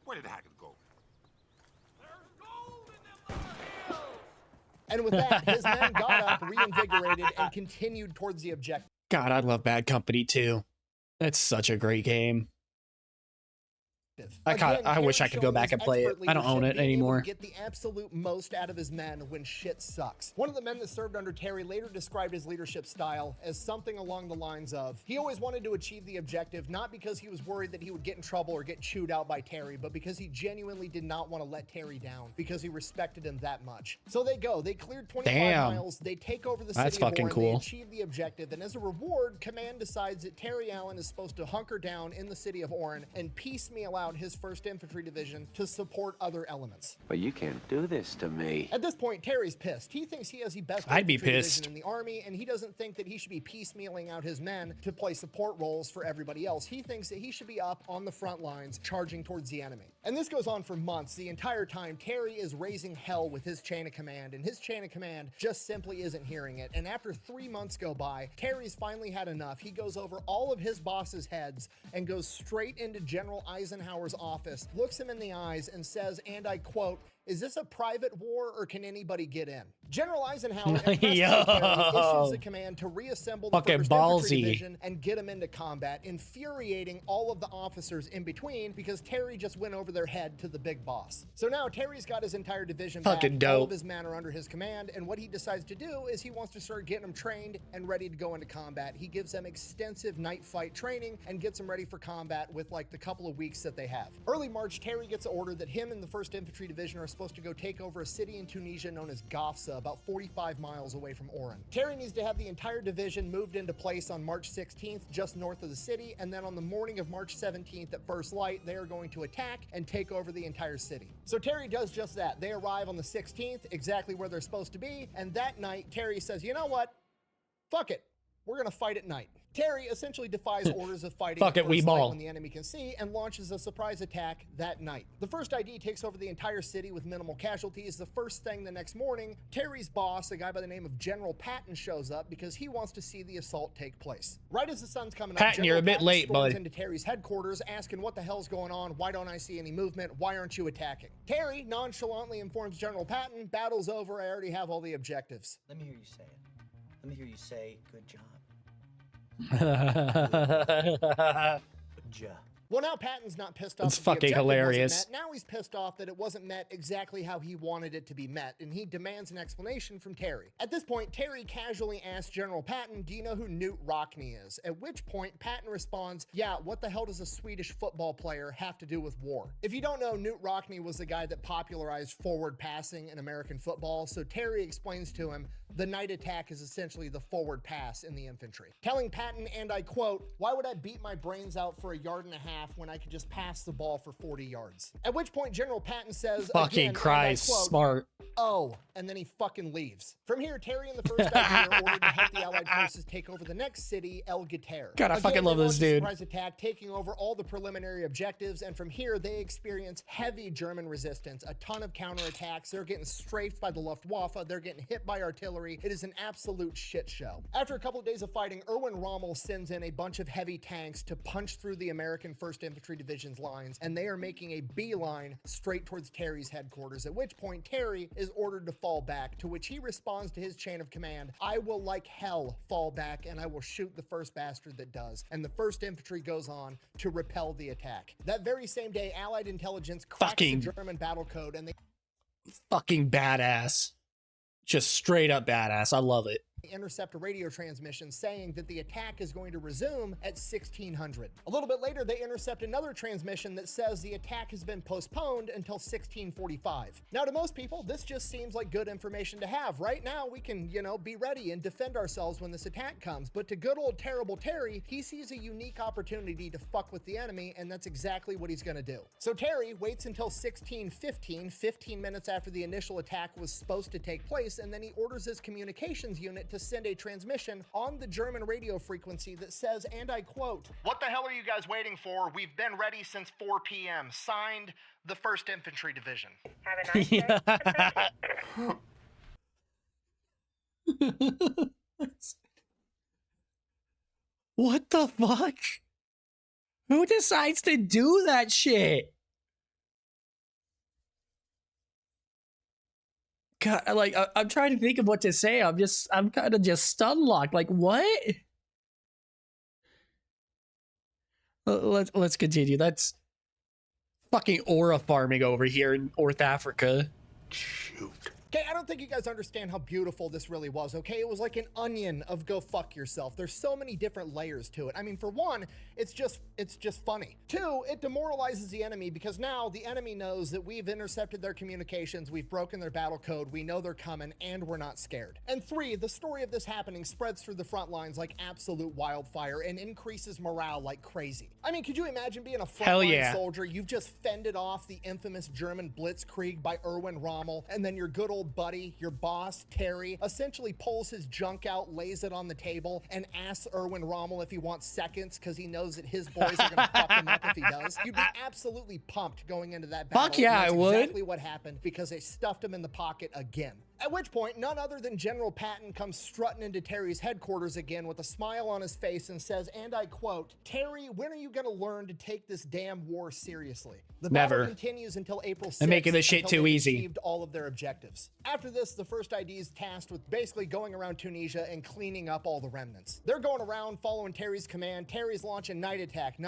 [SPEAKER 3] Where did Hackett go?
[SPEAKER 2] And with that, his men got up, reinvigorated, and continued towards the objective.
[SPEAKER 1] God, I love Bad Company too. That's such a great game. I wish I could go back and play it. I don't own it anymore.
[SPEAKER 2] Get the absolute most out of his men when shit sucks. One of the men that served under Terry later described his leadership style as something along the lines of, he always wanted to achieve the objective, not because he was worried that he would get in trouble or get chewed out by Terry, but because he genuinely did not want to let Terry down, because he respected him that much. So they go. They cleared 25 miles. They take over the city of Oran. They achieve the objective, and as a reward, Command decides that Terry Allen is supposed to hunker down in the city of Oran and piecemeal out his 1st Infantry Division to support other elements.
[SPEAKER 4] But you can't do this to me.
[SPEAKER 2] At this point, Terry's pissed. He thinks he has the best infantry division in the army, and he doesn't think that he should be piecemealing out his men to play support roles for everybody else. He thinks that he should be up on the front lines, charging towards the enemy. And this goes on for months. The entire time, Terry is raising hell with his chain of command, and his chain of command just simply isn't hearing it. And after 3 months go by, Terry's finally had enough. He goes over all of his boss's heads and goes straight into General Eisenhower's office, looks him in the eyes, and says, and I quote, "Is this a private war or can anybody get in?" General Eisenhower issues a command to reassemble the 1st Infantry Division and get them into combat, infuriating all of the officers in between because Terry just went over their head to the big boss. So now Terry's got his entire division back, all of his men are under his command, and what he decides to do is he wants to start getting them trained and ready to go into combat. He gives them extensive night fight training and gets them ready for combat with like the couple of weeks that they have. Early March, Terry gets an order that him and the 1st Infantry Division are supposed to go take over a city in Tunisia known as Gafsa, about 45 miles away from Oran. Terry needs to have the entire division moved into place on March 16th, just north of the city, and then on the morning of March 17th at first light, they are going to attack and take over the entire city. So Terry does just that. They arrive on the 16th, exactly where they're supposed to be, and that night, Terry says, you know what? Fuck it. We're gonna fight at night. Terry essentially defies orders of fighting
[SPEAKER 1] Fuck it, we ball.
[SPEAKER 2] when the enemy can see and launches a surprise attack that night. The first ID takes over the entire city with minimal casualties. The first thing the next morning, Terry's boss, a guy by the name of General Patton, shows up because he wants to see the assault take place. Right as the sun's coming up,
[SPEAKER 1] Patton,
[SPEAKER 2] General
[SPEAKER 1] you're a bit
[SPEAKER 2] Patton
[SPEAKER 1] late,
[SPEAKER 2] storms
[SPEAKER 1] bud.
[SPEAKER 2] into Terry's headquarters asking what the hell's going on, why don't I see any movement, why aren't you attacking? Terry nonchalantly informs General Patton, battle's over, I already have all the objectives.
[SPEAKER 5] Let me hear you say it. Let me hear you say, good job. Good job.
[SPEAKER 2] Well, now Patton's not pissed off.
[SPEAKER 1] That's
[SPEAKER 2] that the
[SPEAKER 1] fucking
[SPEAKER 2] objective wasn't
[SPEAKER 1] hilarious.
[SPEAKER 2] met. Now he's pissed off that it wasn't met exactly how he wanted it to be met, and he demands an explanation from Terry. At this point, Terry casually asks General Patton, do you know who Knut Rockne is? At which point, Patton responds, yeah, what the hell does a Swedish football player have to do with war? If you don't know, Knut Rockne was the guy that popularized forward passing in American football, so Terry explains to him, the night attack is essentially the forward pass in the infantry. Telling Patton, and I quote, why would I beat my brains out for a yard and a half when I could just pass the ball for 40 yards? At which point General Patton says,
[SPEAKER 1] Fucking
[SPEAKER 2] again, and I
[SPEAKER 1] Christ,
[SPEAKER 2] quote,
[SPEAKER 1] smart.
[SPEAKER 2] oh, and then he fucking leaves. From here, Terry and the first ID are ordered to help the Allied forces take over the next city, El Gater.
[SPEAKER 1] God, I fucking
[SPEAKER 2] Again,
[SPEAKER 1] love
[SPEAKER 2] they
[SPEAKER 1] this
[SPEAKER 2] launch a
[SPEAKER 1] dude.
[SPEAKER 2] surprise attack, taking over all the preliminary objectives, and from here they experience heavy German resistance, a ton of counterattacks. They're getting strafed by the Luftwaffe. They're getting hit by artillery. It is an absolute shit show. After a couple of days of fighting, Erwin Rommel sends in a bunch of heavy tanks to punch through the American 1st Infantry Division's lines, and they are making a beeline straight towards Terry's headquarters, at which point Terry is ordered to fall back, to which he responds to his chain of command, I will like hell fall back and I will shoot the first bastard that does. And the 1st Infantry goes on to repel the attack. That very same day, Allied intelligence cracks the German battle code and they
[SPEAKER 1] Fucking badass. Just straight up badass. I love it.
[SPEAKER 2] intercept a radio transmission saying that the attack is going to resume at 1600. A little bit later, they intercept another transmission that says the attack has been postponed until 1645. Now, to most people, this just seems like good information to have. Right now, we can, be ready and defend ourselves when this attack comes. But to good old terrible Terry, he sees a unique opportunity to fuck with the enemy, and that's exactly what he's gonna do. So Terry waits until 1615, 15 minutes after the initial attack was supposed to take place, and then he orders his communications unit to send a transmission on the German radio frequency that says, and I quote, what the hell are you guys waiting for? We've been ready since 4 p.m. Signed, the 1st Infantry Division.
[SPEAKER 6] Have a nice day.
[SPEAKER 1] What the fuck? Who decides to do that shit? God, I'm trying to think of what to say. I'm kind of just stun locked. Like, what? Let's continue. That's fucking aura farming over here in North Africa.
[SPEAKER 3] Shoot.
[SPEAKER 2] Okay, I don't think you guys understand how beautiful this really was, okay? It was like an onion of go fuck yourself. There's so many different layers to it. I mean, for one, it's just funny. Two, it demoralizes the enemy because now the enemy knows that we've intercepted their communications, we've broken their battle code, we know they're coming, and we're not scared. And three, the story of this happening spreads through the front lines like absolute wildfire and increases morale like crazy. I mean, could you imagine being a frontline soldier? You've just fended off the infamous German blitzkrieg by Erwin Rommel, and then your good old buddy, your boss, Terry, essentially pulls his junk out, lays it on the table, and asks Erwin Rommel if he wants seconds because he knows that his boys are gonna fuck him up if he does. You'd be absolutely pumped going into that battle.
[SPEAKER 1] Fuck yeah, I would.
[SPEAKER 2] Exactly what happened because they stuffed him in the pocket again. At which point, none other than General Patton comes strutting into Terry's headquarters again with a smile on his face and says, and I quote, Terry, when are you going to learn to take this damn war seriously? The
[SPEAKER 1] Never.
[SPEAKER 2] battle continues until April 6th.
[SPEAKER 1] They're making this shit
[SPEAKER 2] until
[SPEAKER 1] too
[SPEAKER 2] they've
[SPEAKER 1] easy.
[SPEAKER 2] achieved all of their objectives. After this, the first ID is tasked with basically going around Tunisia and cleaning up all the remnants. They're going around following Terry's command. Terry's launching night attack,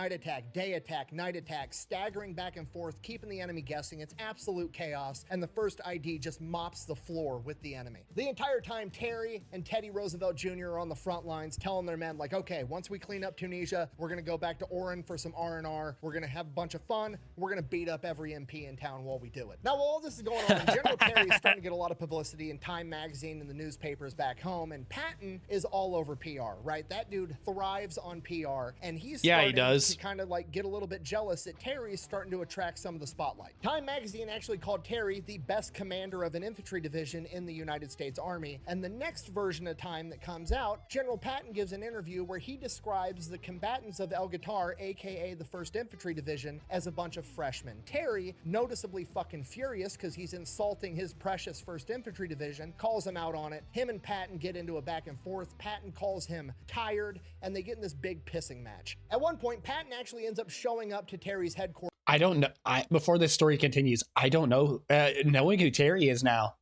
[SPEAKER 2] day attack, night attack, staggering back and forth, keeping the enemy guessing. It's absolute chaos, and the first ID just mops the floor with the enemy. The entire time, Terry and Teddy Roosevelt Jr. are on the front lines telling their men, like, okay, once we clean up Tunisia, we're going to go back to Oran for some R&R. We're going to have a bunch of fun. We're going to beat up every MP in town while we do it. Now, while all this is going on, General Terry is starting to get a lot of publicity in Time magazine and the newspapers back home, and Patton is all over PR, right? That dude thrives on PR, and he's starting to kind of like get a little bit jealous that Terry's starting to attract some of the spotlight. Time magazine actually called Terry the best commander of an infantry division in the United States Army, and the next version of Time that comes out, General Patton gives an interview where he describes the combatants of El Guitar, aka the 1st Infantry Division, as a bunch of freshmen. Terry, noticeably fucking furious because he's insulting his precious 1st Infantry Division, calls him out on it. Him and Patton get into a back and forth. Patton calls him tired, and they get in this big pissing match. At one point, Patton actually ends up showing up to Terry's headquarters.
[SPEAKER 1] I don't know. Before this story continues, I don't know. Knowing who Terry is now,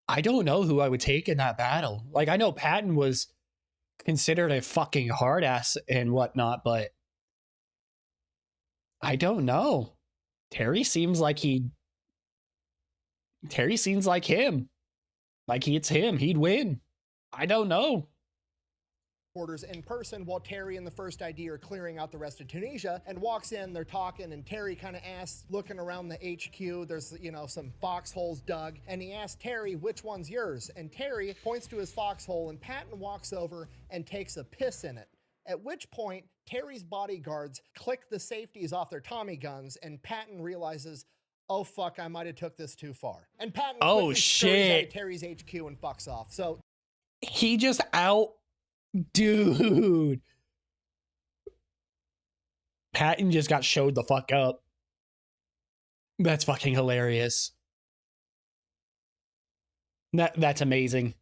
[SPEAKER 1] I don't know who I would take in that battle. Like, I know Patton was considered a fucking hard ass and whatnot, but I don't know. Terry seems like him. Like it's him. He'd win. I don't know.
[SPEAKER 2] In person while Terry and the 1st ID are clearing out the rest of Tunisia, and walks in, they're talking, and Terry kind of asks, looking around the HQ, there's, you know, some foxholes dug, and he asks Terry, which one's yours? And Terry points to his foxhole, and Patton walks over and takes a piss in it. At which point, Terry's bodyguards click the safeties off their Tommy guns, and Patton realizes, oh fuck, I might have took this too far. And Patton quickly scurries out of Terry's HQ and fucks off. So
[SPEAKER 1] he just dude, Patton just got showed the fuck up. That's fucking hilarious. That's amazing.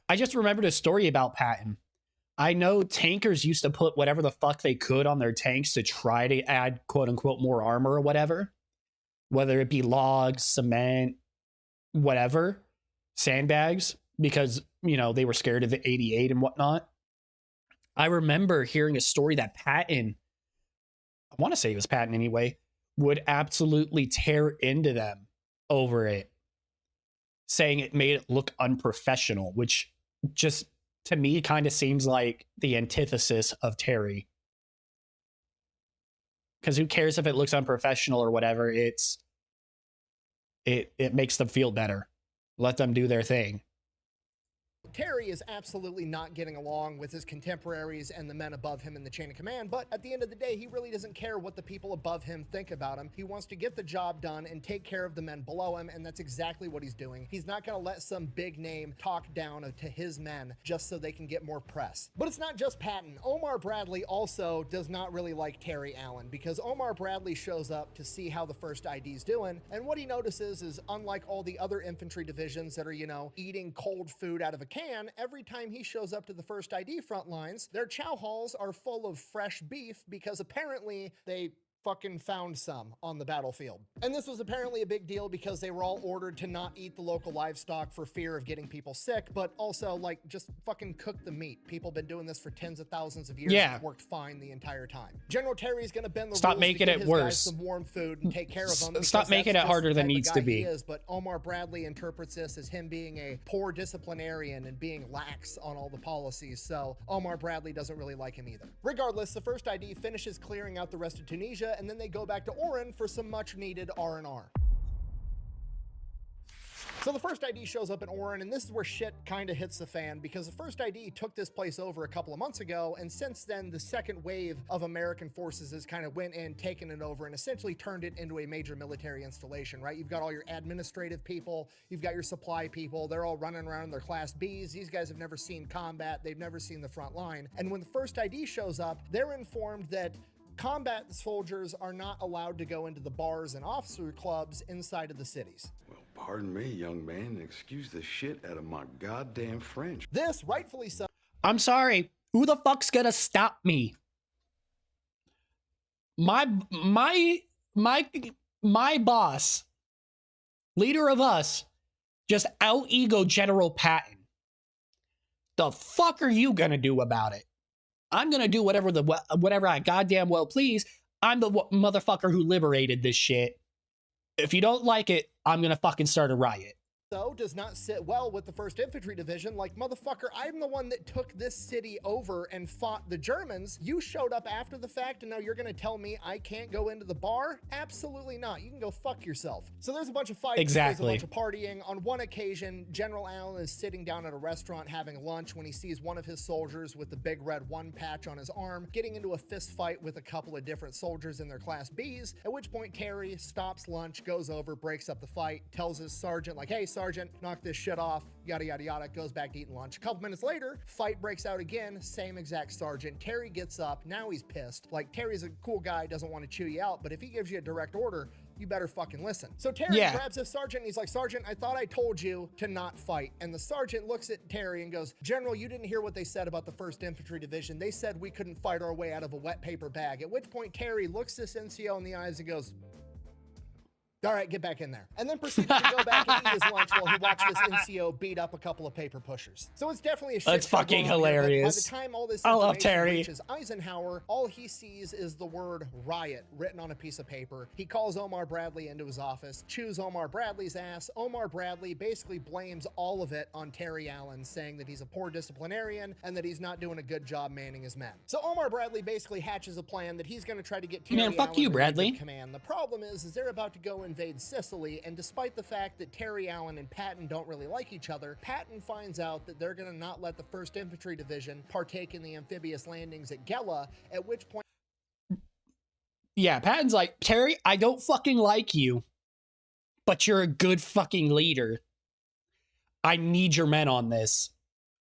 [SPEAKER 1] I just remembered a story about Patton. I know tankers used to put whatever the fuck they could on their tanks to try to add quote unquote more armor or whatever, whether it be logs, cement, whatever, sandbags, because, you know, they were scared of the 88 and whatnot. I remember hearing a story that Patton, I want to say it was Patton anyway, would absolutely tear into them over it, saying it made it look unprofessional, which just to me kind of seems like the antithesis of Terry. Because who cares if it looks unprofessional or whatever? It makes them feel better. Let them do their thing.
[SPEAKER 2] Terry is absolutely not getting along with his contemporaries and the men above him in the chain of command, but at the end of the day, he really doesn't care what the people above him think about him. He wants to get the job done and take care of the men below him, and that's exactly what he's doing. He's not going to let some big name talk down to his men just so they can get more press. But it's not just Patton. Omar Bradley also does not really like Terry Allen, because Omar Bradley shows up to see how the 1st ID's doing, and what he notices is, unlike all the other infantry divisions that are, you know, eating cold food out of a can, every time he shows up to the 1st ID front lines, their chow halls are full of fresh beef because apparently they fucking found some on the battlefield. And this was apparently a big deal because they were all ordered to not eat the local livestock for fear of getting people sick, but also, like, just fucking cook the meat. People have been doing this for tens of thousands of years.
[SPEAKER 1] Yeah.
[SPEAKER 2] It's worked fine the entire time. General Terry's gonna bend the
[SPEAKER 1] Stop
[SPEAKER 2] rules
[SPEAKER 1] making
[SPEAKER 2] to get
[SPEAKER 1] it
[SPEAKER 2] his
[SPEAKER 1] worse.
[SPEAKER 2] guys some warm food and take care of them.
[SPEAKER 1] Stop making it harder than needs to be.
[SPEAKER 2] But Omar Bradley interprets this as him being a poor disciplinarian and being lax on all the policies, so Omar Bradley doesn't really like him either. Regardless, the 1st ID finishes clearing out the rest of Tunisia, and then they go back to Oran for some much needed R&R. So the 1st ID shows up in Oran, and this is where shit kind of hits the fan, because the 1st ID took this place over a couple of months ago, and since then the second wave of American forces has kind of went in, taken it over, and essentially turned it into a major military installation, right? You've got all your administrative people, you've got your supply people, they're all running around in their Class Bs. These guys have never seen combat, they've never seen the front line, and when the 1st ID shows up, they're informed that combat soldiers are not allowed to go into the bars and officer clubs inside of the cities.
[SPEAKER 6] Well, pardon me, young man, and excuse the shit out of my goddamn French.
[SPEAKER 2] This, rightfully so.
[SPEAKER 1] I'm sorry. Who the fuck's gonna stop me? My boss, leader of us, just out-ego General Patton. The fuck are you gonna do about it? I'm gonna do whatever I goddamn well please. I'm the motherfucker who liberated this shit. If you don't like it, I'm gonna fucking start a riot.
[SPEAKER 2] though, does not sit well with the 1st Infantry Division. Like, motherfucker, I'm the one that took this city over and fought the Germans. You showed up after the fact, and now you're gonna tell me I can't go into the bar? Absolutely not. You can go fuck yourself. So there's a bunch of fights,
[SPEAKER 1] Exactly.
[SPEAKER 2] there's a bunch of partying. On one occasion, General Allen is sitting down at a restaurant having lunch when he sees one of his soldiers with the big red 1 patch on his arm getting into a fist fight with a couple of different soldiers in their Class Bs, at which point Terry stops lunch, goes over, breaks up the fight, tells his sergeant, like, hey, sergeant, knock this shit off, yada, yada, yada, goes back to eating lunch. A couple minutes later, fight breaks out again, same exact sergeant. Terry gets up, now he's pissed. Like, Terry's a cool guy, doesn't want to chew you out, but if he gives you a direct order, you better fucking listen. So Terry grabs his sergeant and he's like, Sergeant, I thought I told you to not fight. And the sergeant looks at Terry and goes, General, you didn't hear what they said about the 1st Infantry Division. They said we couldn't fight our way out of a wet paper bag. At which point Terry looks this NCO in the eyes and goes, all right, get back in there. And then proceeded to go back and eat his lunch while he watched this NCO beat up a couple of paper pushers. So it's definitely a shit
[SPEAKER 1] That's
[SPEAKER 2] show
[SPEAKER 1] fucking
[SPEAKER 2] going on here, but
[SPEAKER 1] hilarious.
[SPEAKER 2] by the time all this
[SPEAKER 1] I love
[SPEAKER 2] information
[SPEAKER 1] Terry.
[SPEAKER 2] reaches Eisenhower, all he sees is the word riot written on a piece of paper. He calls Omar Bradley into his office, chews Omar Bradley's ass. Omar Bradley basically blames all of it on Terry Allen, saying that he's a poor disciplinarian and that he's not doing a good job manning his men. So Omar Bradley basically hatches a plan that he's going to try to get Terry
[SPEAKER 1] Man, fuck
[SPEAKER 2] Allen
[SPEAKER 1] you,
[SPEAKER 2] relieved of
[SPEAKER 1] Bradley.
[SPEAKER 2] command. The problem is they're about to go invade Sicily, and despite the fact that Terry Allen and Patton don't really like each other, Patton finds out that they're going to not let the 1st Infantry Division partake in the amphibious landings at Gela, at which point
[SPEAKER 1] Yeah, Patton's like, Terry, I don't fucking like you, but you're a good fucking leader. I need your men on this.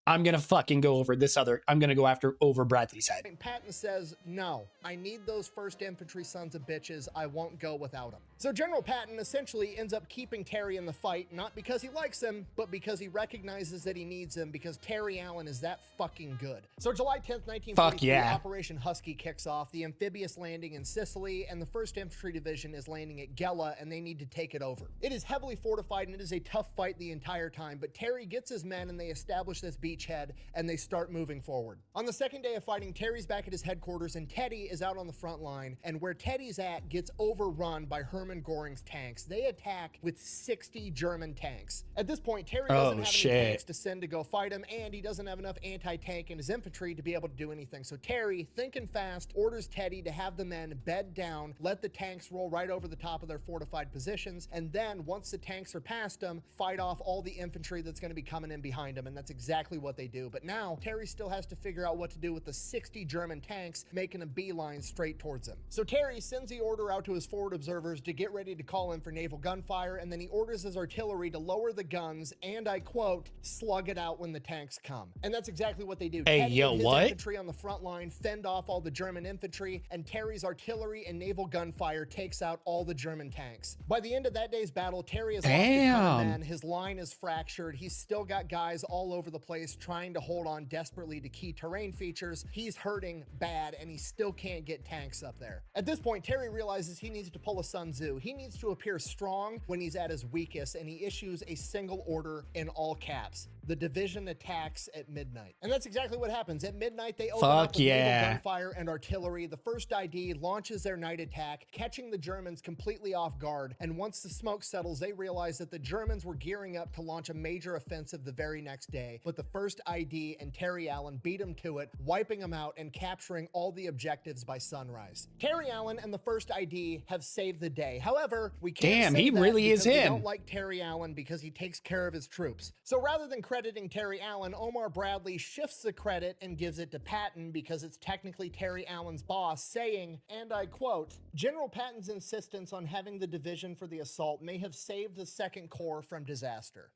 [SPEAKER 1] I'm gonna fucking go over this other. I'm gonna go over Bradley's head.
[SPEAKER 2] Patton says, no, I need those 1st Infantry sons of bitches. I won't go without them. So General Patton essentially ends up keeping Terry in the fight, not because he likes him, but because he recognizes that he needs him, because Terry Allen is that fucking good. So July 10th, 1943,
[SPEAKER 1] Fuck yeah.
[SPEAKER 2] Operation Husky kicks off, the amphibious landing in Sicily, and the 1st Infantry Division is landing at Gela, and they need to take it over. It is heavily fortified, and it is a tough fight the entire time, but Terry gets his men, and they establish this beachhead, and they start moving forward. On the 2nd day of fighting, Terry's back at his headquarters, and Teddy is out on the front line, and where Teddy's at gets overrun by Hermann Göring's tanks. They attack with 60 German tanks. At this point, Terry doesn't have any tanks to send to go fight him, and he doesn't have enough anti-tank in his infantry to be able to do anything. So Terry, thinking fast, orders Teddy to have the men bed down, let the tanks roll right over the top of their fortified positions, and then once the tanks are past them, fight off all the infantry that's going to be coming in behind them, and that's exactly what they do. But now, Terry still has to figure out what to do with the 60 German tanks making a beeline straight towards him. So Terry sends the order out to his forward observers to get ready to call in for naval gunfire, and then he orders his artillery to lower the guns and, I quote, slug it out when the tanks come. And that's exactly what they do.
[SPEAKER 1] Hey,
[SPEAKER 2] Teddy
[SPEAKER 1] yo,
[SPEAKER 2] and his
[SPEAKER 1] what?
[SPEAKER 2] infantry on the front line fend off all the German infantry, and Terry's artillery and naval gunfire takes out all the German tanks. By the end of that day's battle, Terry has lost a ton of men. His line is fractured. He's still got guys all over the place trying to hold on desperately to key terrain features. He's hurting bad, and he still can't get tanks up there. At this point, Terry realizes he needs to pull a Sun Tzu. He needs to appear strong when he's at his weakest, and he issues a single order in all caps. The division attacks at midnight. And that's exactly what happens. At midnight, they open up with naval gunfire and artillery. The 1st ID launches their night attack, catching the Germans completely off guard. And once the smoke settles, they realize that the Germans were gearing up to launch a major offensive the very next day. But the 1st ID and Terry Allen beat them to it, wiping them out and capturing all the objectives by sunrise. Terry Allen and the 1st ID have saved the day. However, we can't say that because we don't like Terry Allen because he takes care of his troops. So rather than crediting Terry Allen, Omar Bradley shifts the credit and gives it to Patton because it's technically Terry Allen's boss, saying, and I quote, General Patton's insistence on having the division for the assault may have saved the 2nd Corps from disaster.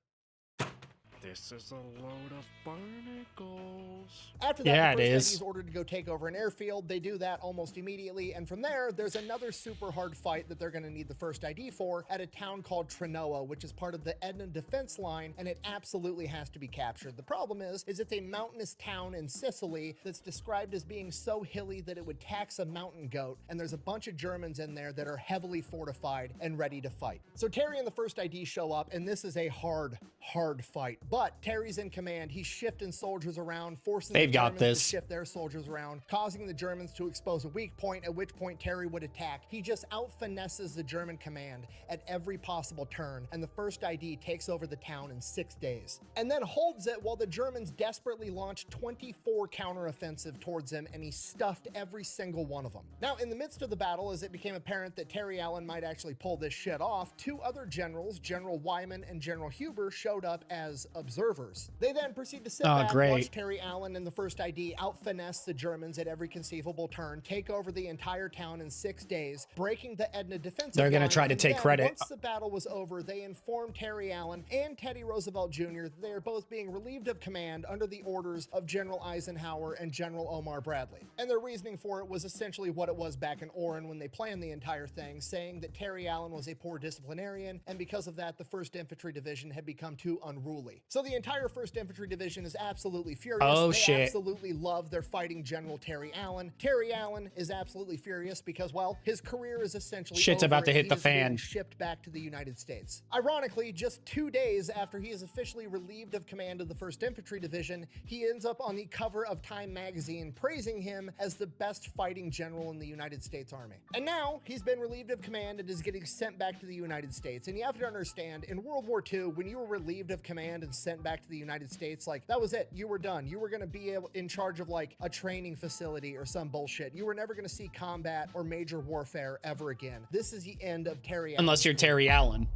[SPEAKER 7] This is a load of barnacles.
[SPEAKER 2] After that, the 1st ID is ordered to go take over an airfield. They do that almost immediately, and from there, there's another super hard fight that they're going to need the 1st ID for at a town called Trenoa, which is part of the Edna defense line, and it absolutely has to be captured. The problem is it's a mountainous town in Sicily that's described as being so hilly that it would tax a mountain goat, and there's a bunch of Germans in there that are heavily fortified and ready to fight. So Terry and the 1st ID show up, and this is a hard fight. But Terry's in command. He's shifting soldiers around, forcing
[SPEAKER 1] They've
[SPEAKER 2] the
[SPEAKER 1] got
[SPEAKER 2] Germans
[SPEAKER 1] this.
[SPEAKER 2] to shift their soldiers around, causing the Germans to expose a weak point, at which point Terry would attack. He just out-finesses the German command at every possible turn, and the First ID takes over the town in 6 days. And then holds it while the Germans desperately launched 24 counteroffensive towards him, and he stuffed every single one of them. Now, in the midst of the battle, as it became apparent that Terry Allen might actually pull this shit off, 2 other generals, General Wyman and General Huber, showed up as observers. They then proceed to sit back,
[SPEAKER 1] great.
[SPEAKER 2] watch Terry Allen and the First ID out-finesse the Germans at every conceivable turn, take over the entire town in 6 days, breaking the Edna defensive
[SPEAKER 1] They're gonna
[SPEAKER 2] line,
[SPEAKER 1] try to
[SPEAKER 2] and
[SPEAKER 1] take
[SPEAKER 2] then,
[SPEAKER 1] credit.
[SPEAKER 2] Once the battle was over, they informed Terry Allen and Teddy Roosevelt Jr. that they are both being relieved of command under the orders of General Eisenhower and General Omar Bradley. And their reasoning for it was essentially what it was back in Oran when they planned the entire thing, saying that Terry Allen was a poor disciplinarian, and because of that, the 1st Infantry Division had become too unruly. So the entire 1st Infantry Division is absolutely furious.
[SPEAKER 1] Oh,
[SPEAKER 2] they
[SPEAKER 1] shit.
[SPEAKER 2] absolutely love their fighting General Terry Allen. Terry Allen is absolutely furious because, well, his career is essentially
[SPEAKER 1] Shit's
[SPEAKER 2] over
[SPEAKER 1] about to
[SPEAKER 2] and
[SPEAKER 1] hit
[SPEAKER 2] he
[SPEAKER 1] the
[SPEAKER 2] is being
[SPEAKER 1] fan.
[SPEAKER 2] shipped back to the United States. Ironically, just 2 days after he is officially relieved of command of the 1st Infantry Division, he ends up on the cover of Time magazine praising him as the best fighting general in the United States Army. And now he's been relieved of command and is getting sent back to the United States. And you have to understand, in World War II, when you were relieved of command and sent back to the United States, like, that was it. You were done. You were going to be in charge of like a training facility or some bullshit. You were never going to see combat or major warfare ever again. This is the end of Terry Allen.
[SPEAKER 1] Unless you're Terry Allen.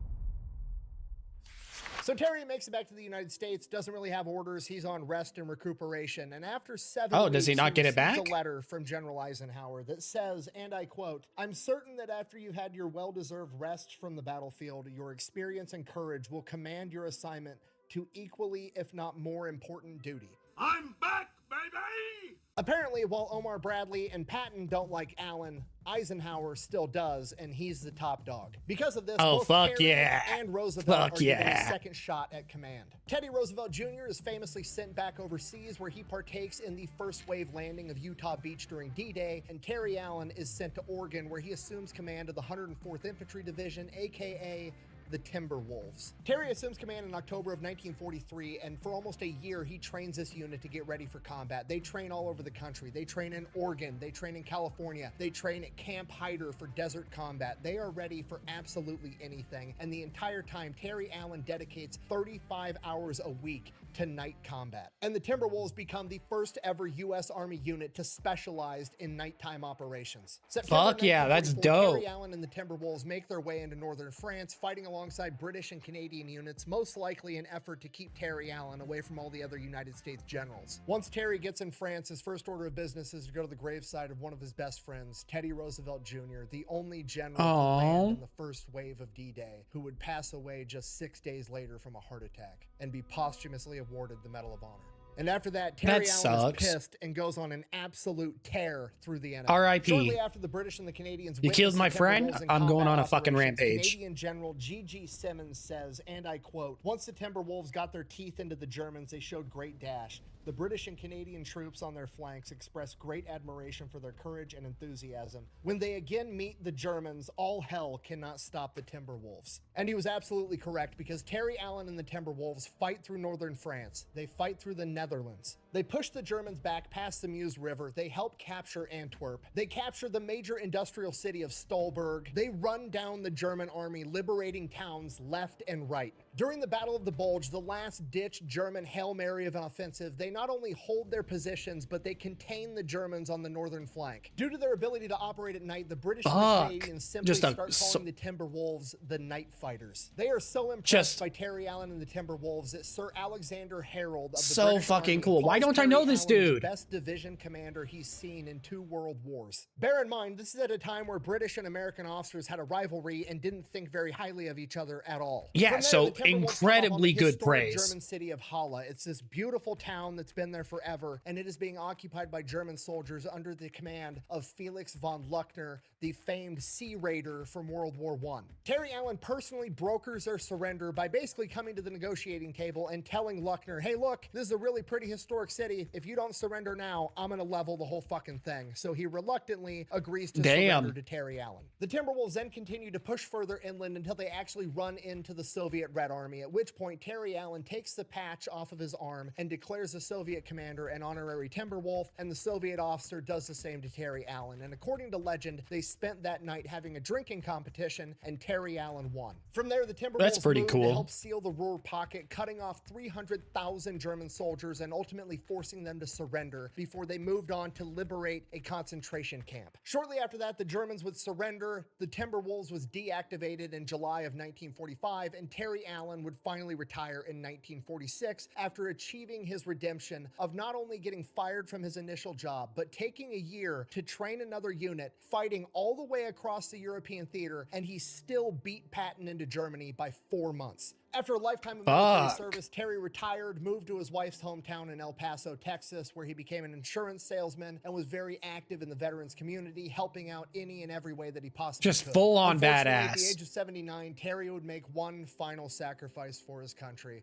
[SPEAKER 2] So Terry makes it back to the United States, doesn't really have orders. He's on rest and recuperation. And after 7
[SPEAKER 1] Oh, does he
[SPEAKER 2] weeks,
[SPEAKER 1] not get it
[SPEAKER 2] receives
[SPEAKER 1] back?
[SPEAKER 2] a letter from General Eisenhower that says, and I quote, "I'm certain that after you've had your well-deserved rest from the battlefield, your experience and courage will command your assignment to equally, if not more important duty."
[SPEAKER 3] I'm back, baby!
[SPEAKER 2] Apparently, while Omar Bradley and Patton don't like Allen, Eisenhower still does, and he's the top dog. Because of this,
[SPEAKER 1] Oh,
[SPEAKER 2] both
[SPEAKER 1] fuck
[SPEAKER 2] Terry
[SPEAKER 1] yeah.
[SPEAKER 2] and Roosevelt
[SPEAKER 1] Fuck
[SPEAKER 2] are given
[SPEAKER 1] yeah.
[SPEAKER 2] a second shot at command. Teddy Roosevelt Jr. is famously sent back overseas, where he partakes in the first wave landing of Utah Beach during D-Day, and Terry Allen is sent to Oregon, where he assumes command of the 104th Infantry Division, aka the Timberwolves. Terry assumes command in October of 1943, and for almost a year, he trains this unit to get ready for combat. They train all over the country. They train in Oregon. They train in California. They train at Camp Hyder for desert combat. They are ready for absolutely anything, and the entire time, Terry Allen dedicates 35 hours a week to night combat. And the Timberwolves become the first ever U.S. Army unit to specialize in nighttime operations. September
[SPEAKER 1] Fuck yeah, that's
[SPEAKER 2] 1944,
[SPEAKER 1] dope.
[SPEAKER 2] Terry Allen and the Timberwolves make their way into northern France, fighting alongside British and Canadian units, most likely an effort to keep Terry Allen away from all the other United States generals. Once Terry gets in France, his first order of business is to go to the graveside of one of his best friends, Teddy Roosevelt Jr., the only general to land in the first wave of D-Day, who would pass away just 6 days later from a heart attack and be posthumously awarded the Medal of Honor. And after that, Terry
[SPEAKER 1] That
[SPEAKER 2] Allen
[SPEAKER 1] sucks.
[SPEAKER 2] is pissed and goes on an absolute tear through the enemy.
[SPEAKER 1] R.I.P..
[SPEAKER 2] Shortly after the British and the Canadians
[SPEAKER 1] You killed
[SPEAKER 2] witnessed
[SPEAKER 1] my
[SPEAKER 2] the
[SPEAKER 1] friend?
[SPEAKER 2] Timberwolves in
[SPEAKER 1] I'm going
[SPEAKER 2] combat
[SPEAKER 1] on a fucking
[SPEAKER 2] operations,
[SPEAKER 1] rampage.
[SPEAKER 2] Canadian General G.G. Simmons says, and I quote, "Once the Timberwolves got their teeth into the Germans, they showed great dash. The British and Canadian troops on their flanks expressed great admiration for their courage and enthusiasm. When they again meet the Germans, all hell cannot stop the Timberwolves." And he was absolutely correct, because Terry Allen and the Timberwolves fight through northern France. They fight through the Netherlands. They push the Germans back past the Meuse River. They help capture Antwerp. They capture the major industrial city of Stolberg. They run down the German army, liberating towns left and right. During the Battle of the Bulge, the last-ditch German Hail Mary of an offensive, they not only hold their positions, but they contain the Germans on the northern flank. Due to their ability to operate at night, the British and the Canadians simply start calling the Timberwolves the Night Fighters. They are so impressed by Terry Allen and the Timberwolves that Sir Alexander Harold of the British
[SPEAKER 1] fucking
[SPEAKER 2] Army
[SPEAKER 1] cool. Why
[SPEAKER 2] calls
[SPEAKER 1] don't I know
[SPEAKER 2] Terry
[SPEAKER 1] this
[SPEAKER 2] Allen the
[SPEAKER 1] dude?
[SPEAKER 2] best division commander he's seen in 2 world wars. Bear in mind, this is at a time where British and American officers had a rivalry and didn't think very highly of each other at all.
[SPEAKER 1] Yeah,
[SPEAKER 2] From there,
[SPEAKER 1] so
[SPEAKER 2] the Timberwolves come up on
[SPEAKER 1] incredibly
[SPEAKER 2] the
[SPEAKER 1] good
[SPEAKER 2] historic
[SPEAKER 1] praise.
[SPEAKER 2] German city of Halle. It's this beautiful town that's been there forever, and it is being occupied by German soldiers under the command of Felix von Luckner, the famed Sea Raider from World War I. Terry Allen personally brokers their surrender by basically coming to the negotiating table and telling Luckner, "Hey, look, this is a really pretty historic city. If you don't surrender now, I'm gonna level the whole fucking thing." So he reluctantly agrees to surrender to Terry Allen. The Timberwolves then continue to push further inland until they actually run into the Soviet Red army, at which point Terry Allen takes the patch off of his arm and declares the Soviet commander an honorary Timberwolf, and the Soviet officer does the same to Terry Allen. And according to legend, they spent that night having a drinking competition, and Terry Allen won. From there, the Timberwolves
[SPEAKER 1] That's pretty
[SPEAKER 2] moved
[SPEAKER 1] cool.
[SPEAKER 2] to help seal the Ruhr pocket, cutting off 300,000 German soldiers and ultimately forcing them to surrender before they moved on to liberate a concentration camp. Shortly after that, the Germans would surrender, the Timberwolves was deactivated in July of 1945, and Terry Allen would finally retire in 1946 after achieving his redemption of not only getting fired from his initial job, but taking a year to train another unit, fighting all the way across the European theater, and he still beat Patton into Germany by 4 months. After a lifetime of military service, Terry retired, moved to his wife's hometown in El Paso, Texas, where he became an insurance salesman and was very active in the veterans community, helping out any and every way that he possibly
[SPEAKER 1] Just
[SPEAKER 2] could.
[SPEAKER 1] full on
[SPEAKER 2] Unfortunately,
[SPEAKER 1] badass.
[SPEAKER 2] At the age of 79, Terry would make one final sacrifice for his country.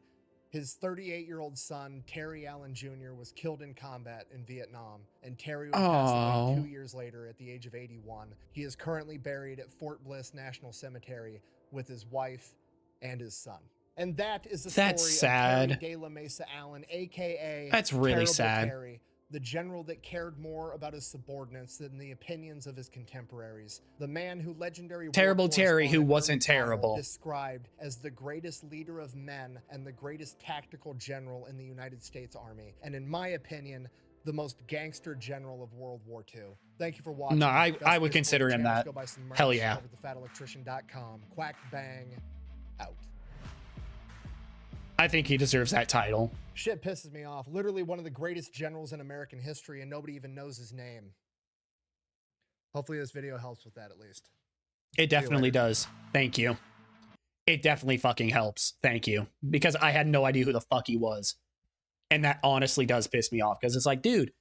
[SPEAKER 2] His 38-year-old son, Terry Allen Jr., was killed in combat in Vietnam, and Terry would pass away 2 years later at the age of 81. He is currently buried at Fort Bliss National Cemetery with his wife and his son. And that is the
[SPEAKER 1] That's
[SPEAKER 2] story
[SPEAKER 1] sad.
[SPEAKER 2] of Terry De La Mesa Allen, aka
[SPEAKER 1] That's really
[SPEAKER 2] Terrible
[SPEAKER 1] sad.
[SPEAKER 2] Terry, the general that cared more about his subordinates than the opinions of his contemporaries. The man who legendary war
[SPEAKER 1] Terrible Terry, who
[SPEAKER 2] correspondent
[SPEAKER 1] wasn't
[SPEAKER 2] Ernie Powell
[SPEAKER 1] terrible.
[SPEAKER 2] described as the greatest leader of men and the greatest tactical general in the United States Army. And in my opinion, the most gangster general of World War II. Thank you for watching.
[SPEAKER 1] No, I
[SPEAKER 2] Best
[SPEAKER 1] would
[SPEAKER 2] way to
[SPEAKER 1] consider
[SPEAKER 2] support
[SPEAKER 1] him
[SPEAKER 2] the channel is
[SPEAKER 1] that.
[SPEAKER 2] go buy some merch
[SPEAKER 1] Hell yeah.
[SPEAKER 2] over at thefatelectrician.com. Quack bang out.
[SPEAKER 1] I think he deserves that title.
[SPEAKER 2] Shit pisses me off. Literally one of the greatest generals in American history, and nobody even knows his name. Hopefully this video helps with that at least.
[SPEAKER 1] It definitely does. Thank you. It definitely fucking helps. Thank you. Because I had no idea who the fuck he was. And that honestly does piss me off. Because it's like, dude,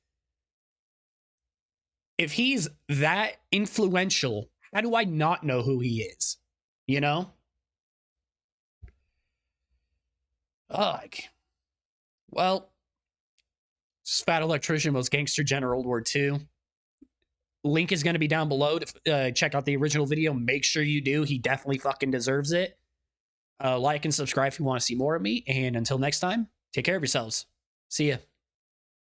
[SPEAKER 1] if he's that influential, how do I not know who he is? You know? Ugh. Well, Fat Electrician, most gangster general World War II. Link is going to be down below to check out the original video. Make sure you do. He definitely fucking deserves it. Like and subscribe if you want to see more of me. And until next time, take care of yourselves. See ya.